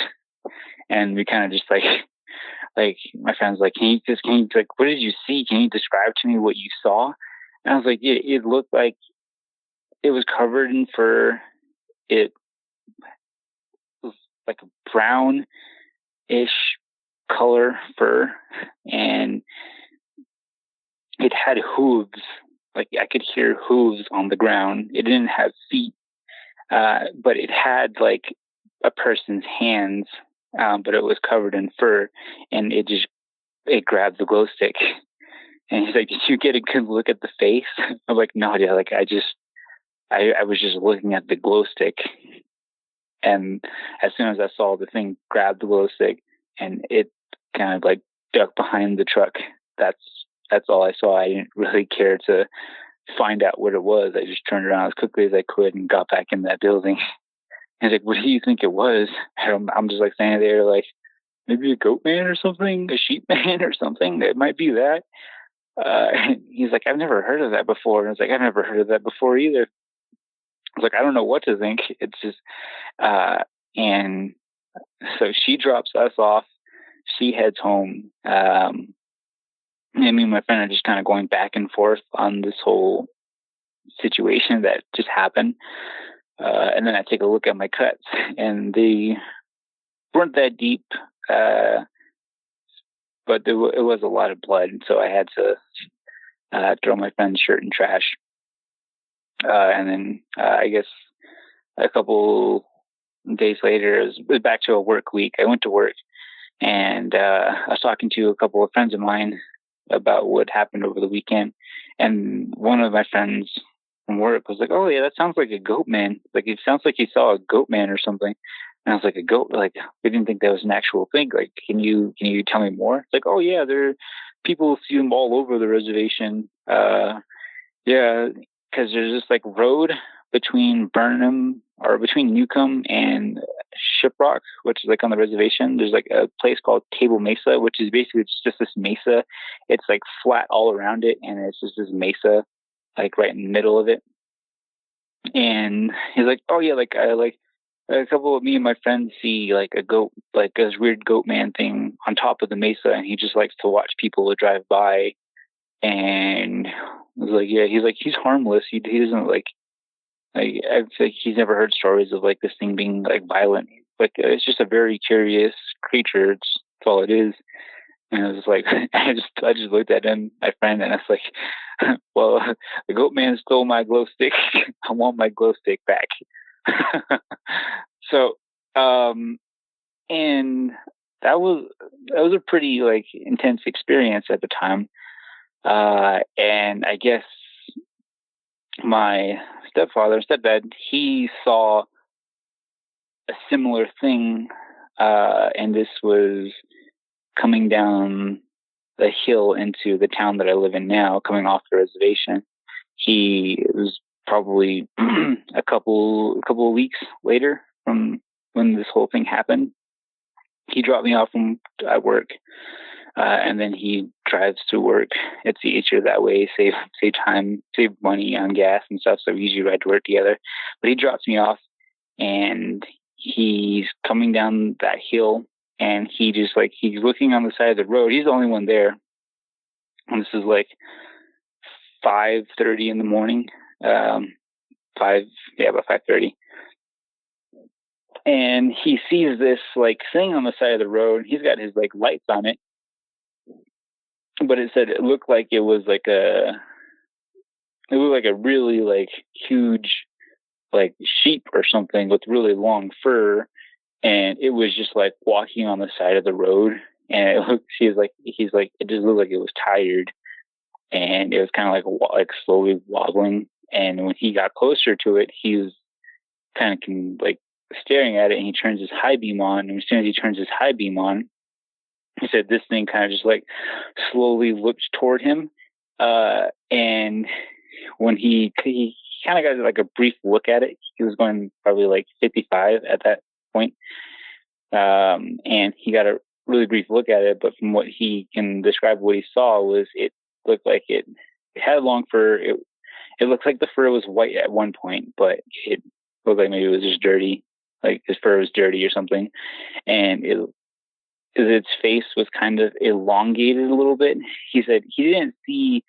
H: And we kind of just like my friend's like, can you like, what did you see? Can you describe to me what you saw? And I was like, it looked like it was covered in fur. It was like a brownish color fur, and it had hooves. Like I could hear hooves on the ground. It didn't have feet, but it had like a person's hands, but it was covered in fur, and it grabbed the glow stick. And he's like, did you get a good look at the face? I'm like, no, yeah, like I was just looking at the glow stick. And as soon as I saw the thing grab the glow stick and it kind of like ducked behind the truck, that's that's all I saw. I didn't really care to find out what it was. I just turned around as quickly as I could and got back in that building. He's like, what do you think it was? And I'm just like standing there like, maybe a goat man or something, a sheep man or something. It might be that. He's like, I've never heard of that before. And I was like, I've never heard of that before either. I was like, I don't know what to think. It's just, and so she drops us off. She heads home. And me and my friend are just kind of going back and forth on this whole situation that just happened. And then I take a look at my cuts, and they weren't that deep, but it was a lot of blood. So I had to throw my friend's shirt in trash. And then I guess a couple days later, it was back to a work week. I went to work, and I was talking to a couple of friends of mine about what happened over the weekend. And one of my friends from work was like, oh yeah, that sounds like a goat man. Like, it sounds like he saw a goat man or something. And I was like, a goat? Like, we didn't think that was an actual thing. Like, can you tell me more? It's like, oh yeah, people see them all over the reservation. Yeah, because there's this like road between between Newcomb and Shiprock, which is like on the reservation. There's like a place called Table Mesa, which is basically just this mesa. It's like flat all around it, and it's just this mesa, like right in the middle of it. And he's like, oh yeah, like a couple of me and my friends see like a goat, like this weird goat man thing on top of the mesa, and he just likes to watch people drive by. And I was like, yeah, he's harmless. He doesn't like I think he's never heard stories of like this thing being like violent. Like, it's just a very curious creature. That's all it is. And I was like, I just looked at him, my friend, and I was like, well, the goat man stole my glow stick. I want my glow stick back. So, and that was a pretty like intense experience at the time. And I guess my stepdad, he saw a similar thing. And this was coming down the hill into the town that I live in now, coming off the reservation. He was probably a couple of weeks later from when this whole thing happened. He dropped me off at work, and then he drives to work. It's easier that way, save time, save money on gas and stuff. So we usually ride to work together. But he drops me off, and he's coming down that hill, and he's looking on the side of the road. He's the only one there. And this is like 5:30 in the morning. About 5:30. And he sees this like thing on the side of the road. He's got his like lights on it, but it looked like it was like a really like huge like sheep or something with really long fur, and it was just like walking on the side of the road. And he's like it just looked like it was tired, and it was kind of like slowly wobbling. And when he got closer to it, he was kind of like staring at it, and he turns his high beam on. And as soon as he turns his high beam on, he said this thing kind of just like slowly looked toward him. And when he kind of got like a brief look at it, he was going probably like 55 at that point. And he got a really brief look at it, but from what he can describe, what he saw was it looked like it had long fur. It looked like the fur was white at one point, but it looked like maybe it was just dirty. Like his fur was dirty or something. And its face was kind of elongated a little bit. He said he didn't see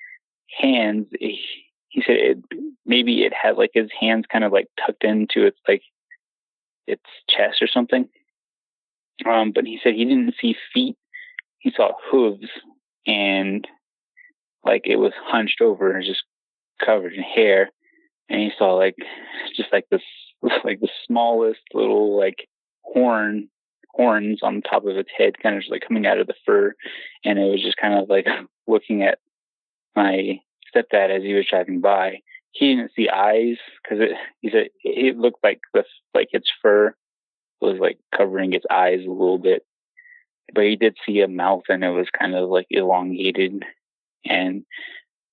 H: hands. He said maybe it had like his hands kind of like tucked into its chest or something. But he said he didn't see feet. He saw hooves, and like it was hunched over and just covered in hair. And he saw like just like this, like the smallest little like horns on top of its head, kind of just like coming out of the fur. And it was just kind of like looking at my stepdad as he was driving by. He didn't see eyes because he said it looked like its fur was like covering its eyes a little bit, but he did see a mouth, and it was kind of like elongated. And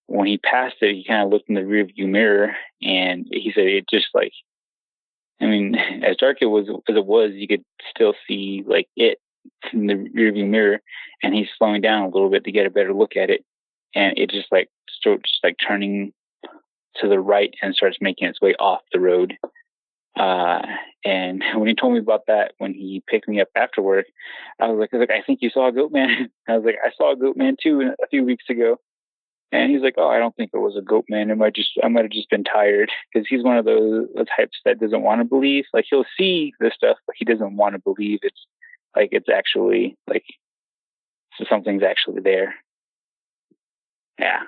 H: when he passed it, he kind of looked in the rearview mirror, and he said it just like, I mean, as dark as it was, you could still see like it in the rearview mirror, and he's slowing down a little bit to get a better look at it, and it just like starts like turning to the right and starts making its way off the road. And when he told me about that, when he picked me up after work, I was like, I think you saw a goat man. I was like, I saw a goat man too a few weeks ago. And he's like, oh, I don't think it was a goat man. I might have just been tired, because he's one of the types that doesn't want to believe. Like, he'll see this stuff, but he doesn't want to believe it's actually like, so something's actually there. Yeah.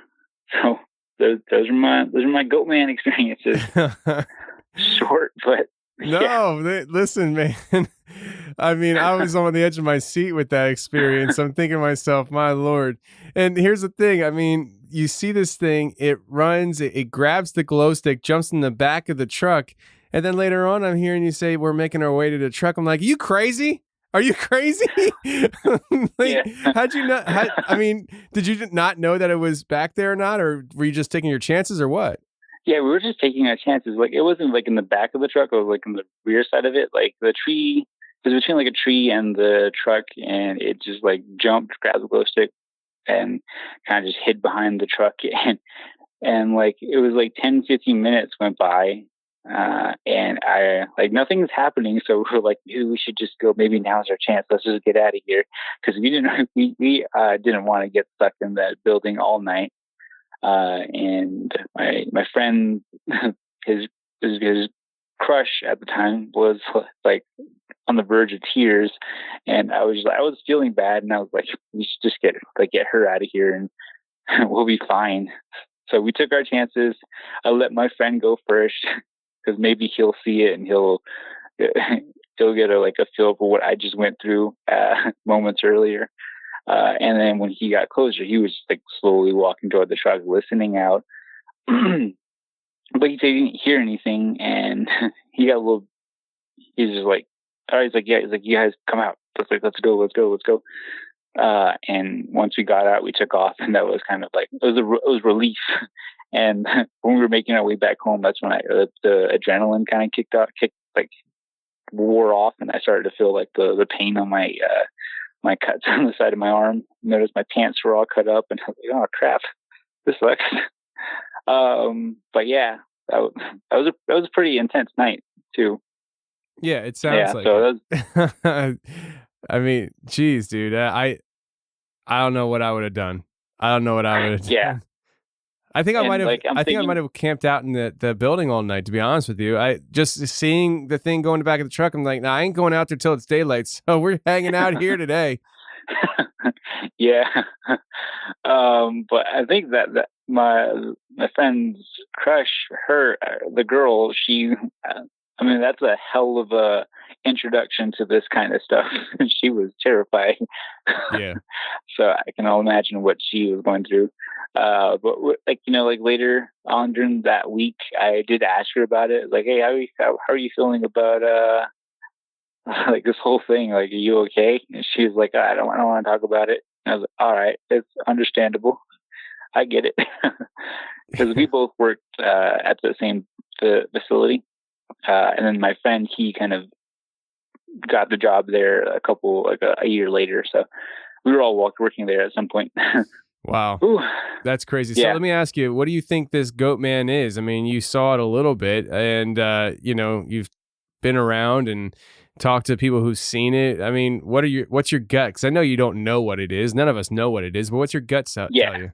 H: So those are my goat man experiences. Short, but
D: no, listen, man. I mean, I was on the edge of my seat with that experience. I'm thinking to myself, my Lord. And here's the thing. I mean, you see this thing, it runs, it grabs the glow stick, jumps in the back of the truck. And then later on, I'm hearing you say, we're making our way to the truck. I'm like, you crazy? Are you crazy? Like, how'd you not? I mean, did you not know that it was back there or not? Or were you just taking your chances or what?
H: Yeah, we were just taking our chances. Like, it wasn't like in the back of the truck, it was like in the rear side of it. Like, the tree, it was between like a tree and the truck, and it just like jumped, grabbed the glow stick, and kind of just hid behind the truck. And like, it was like 10, 15 minutes went by, and I like, nothing's happening. So we're like, maybe we should just go. Maybe now's our chance. Let's just get out of here, because we didn't want to get stuck in that building all night. And my friend, his crush at the time was like on the verge of tears, and I was feeling bad, and I was like, we should just get her out of here, and we'll be fine. So we took our chances. I let my friend go first, because maybe he'll see it and he'll get a feel for what I just went through moments earlier. And then when he got closer, he was just like slowly walking toward the truck, listening out. But he didn't hear anything, and he got a little. He's just like, all right. He's like, yeah. He's like, you guys come out. Let's go. And once we got out, we took off, and that was kind of like it was relief. And when we were making our way back home, that's when the adrenaline kind of wore off, and I started to feel like the pain on my cuts on the side of my arm. Noticed my pants were all cut up, and I was like, oh crap, this sucks. But yeah, that was a pretty intense night too.
D: Yeah, it sounds like
H: so
D: it. I mean, geez, dude, I don't know what I would have done. I don't know what I would have done.
H: Yeah.
D: I think I might have camped out in the building all night, to be honest with you. I just seeing the thing going in the back of the truck, I'm like, nah, I ain't going out there till it's daylight, so we're hanging out here today.
H: Yeah. But I think that my friend's crush, the girl, she, I mean, that's a hell of a introduction to this kind of stuff. She was terrifying.
D: Yeah.
H: So I can all imagine what she was going through. But like, like later on during that week, I did ask her about it. Like, hey, how are you feeling about like this whole thing? Like, are you okay? And she was like, I don't want to talk about it. And I was like, all right, it's understandable. I get it. Because we both worked at the same facility. And then my friend, he kind of got the job there a year later. So we were all working there at some point.
D: Wow.
H: Ooh.
D: That's crazy.
H: Yeah.
D: So let me ask you, what do you think this Goatman is? I mean, you saw it a little bit, and you've been around and talked to people who've seen it. I mean, what's your gut? Because I know you don't know what it is. None of us know what it is, but what's your gut tell you?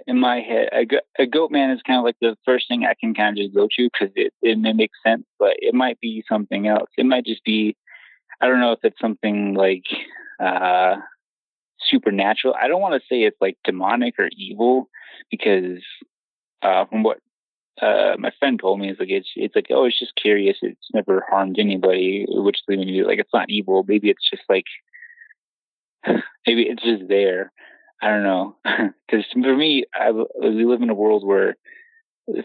H: In my head, a Goatman is kind of like the first thing I can kind of just go to, because it makes sense, but it might be something else. It might just be, I don't know if it's something like supernatural. I don't want to say it's like demonic or evil, because from what my friend told me, it's like, oh, it's just curious. It's never harmed anybody, which leads me to like, it's not evil. Maybe it's just like, maybe it's just there. I don't know. Because for me, we live in a world where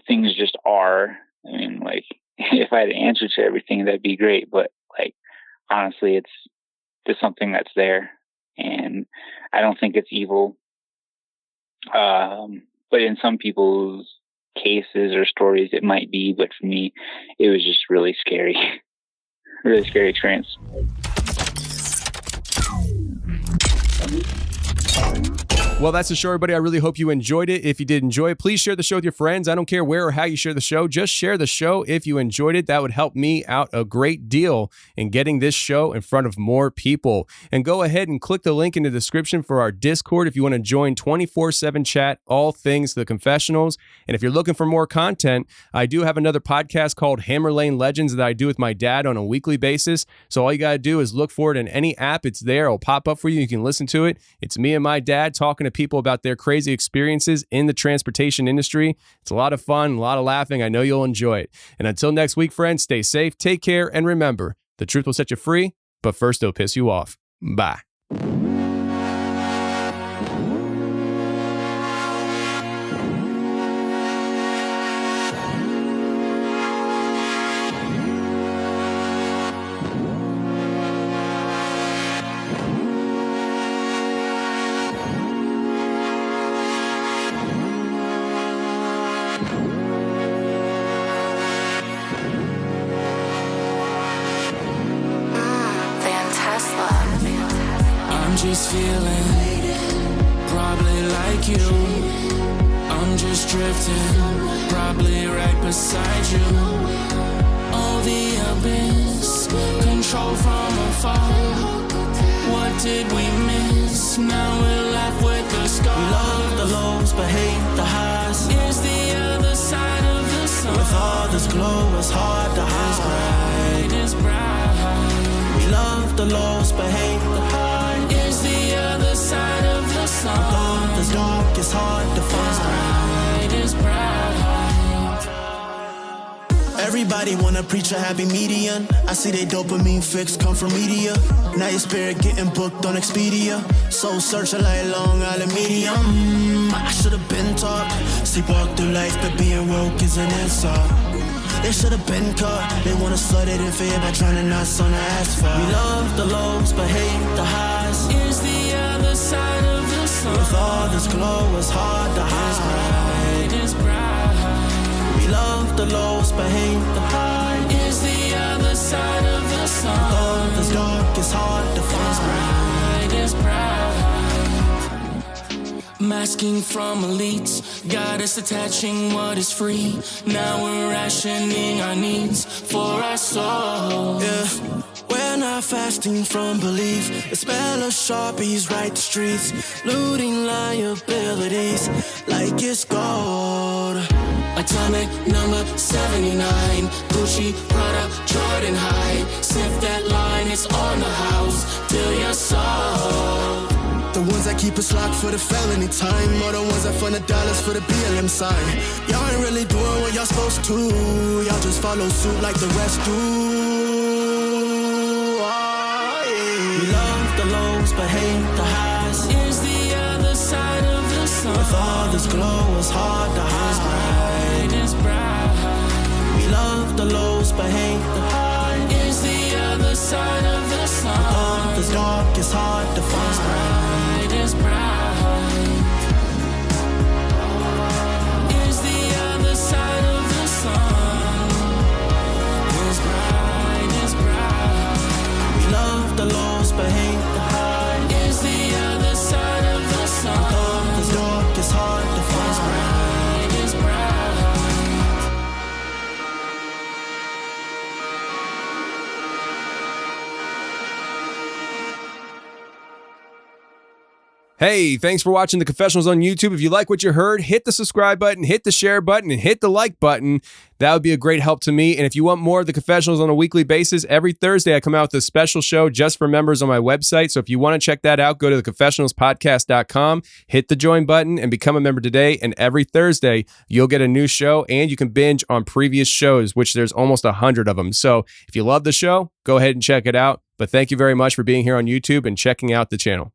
H: things just are. I mean, like, if I had an answer to everything, that'd be great. But like, honestly, it's just something that's there. And I don't think it's evil. But in some people's cases or stories, it might be. But for me, it was just really scary. Really scary experience.
D: Well, that's the show, everybody. I really hope you enjoyed it. If you did enjoy it, please share the show with your friends. I don't care where or how you share the show. Just share the show if you enjoyed it. That would help me out a great deal in getting this show in front of more people. And go ahead and click the link in the description for our Discord if you want to join 24/7 chat, all things The Confessionals. And if you're looking for more content, I do have another podcast called Hammer Lane Legends that I do with my dad on a weekly basis. So all you got to do is look for it in any app. It's there. It'll pop up for you. You can listen to it. It's me and my dad talking to people about their crazy experiences in the transportation industry. It's a lot of fun, a lot of laughing. I know you'll enjoy it. And until next week, friends, stay safe, take care, and remember, the truth will set you free, but first it'll piss you off. Bye.
I: I'm just feeling probably like you. I'm just drifting, probably right beside you. All the abyss, control from afar. What did we miss? Now we're left with the scars. We love the lows but hate the highs. Is the other side of the sun. With all this glow, it's hard to hide. It's bright. We love the lows but hate the highs. Is the other side of the sun. Though it's dark, it's hard to find. It's bright. Everybody wanna preach a happy median. I see they dopamine fix come from media. Now your spirit getting booked on Expedia. Soul searching like Long Island Medium. I should've been taught. Sleepwalk through life, but being woke is an insult. They should've been caught. They want us flooded in fear by drowning us on the asphalt. We love the lows, but hate the highs. Is the other side of the sun. With all this glow, it's hard to hide. It's bright. We love the lows, but hate the highs. Is the other side of the sun. With all this dark, it's hard to find. It's bright. Masking from elites, got us attaching what is free. Now we're rationing our needs for our soul. Yeah, we're not fasting from belief. The spell of Sharpies right the streets, looting liabilities like it's gold. Atomic number 79, Gucci, Prada, Jordan High. Sniff that line, it's on the house till you're sold. The ones that keep us locked for the felony time, or the ones that fund the dollars for the BLM sign. Y'all ain't really doing what y'all supposed to. Y'all just follow suit like the rest do. Oh, yeah. We love the lows but hate the highs. Is the other side of the sun. With all this glow, it's hard to hide. It's bright. We love the lows but hate the highs. Is the other side of the sun. With all this dark, it's hard to find. It's bright. Is the other side of the sun. It's bright, it's bright. We love the lows but hate the highs. Is the other side of the sun. Though it's dark, it's hard to find. It's bright, it's bright.
D: Hey, thanks for watching The Confessionals on YouTube. If you like what you heard, hit the subscribe button, hit the share button, and hit the like button. That would be a great help to me. And if you want more of The Confessionals on a weekly basis, every Thursday I come out with a special show just for members on my website. So if you want to check that out, go to theconfessionalspodcast.com, hit the join button, and become a member today. And every Thursday, you'll get a new show, and you can binge on previous shows, which there's almost 100 of them. So if you love the show, go ahead and check it out. But thank you very much for being here on YouTube and checking out the channel.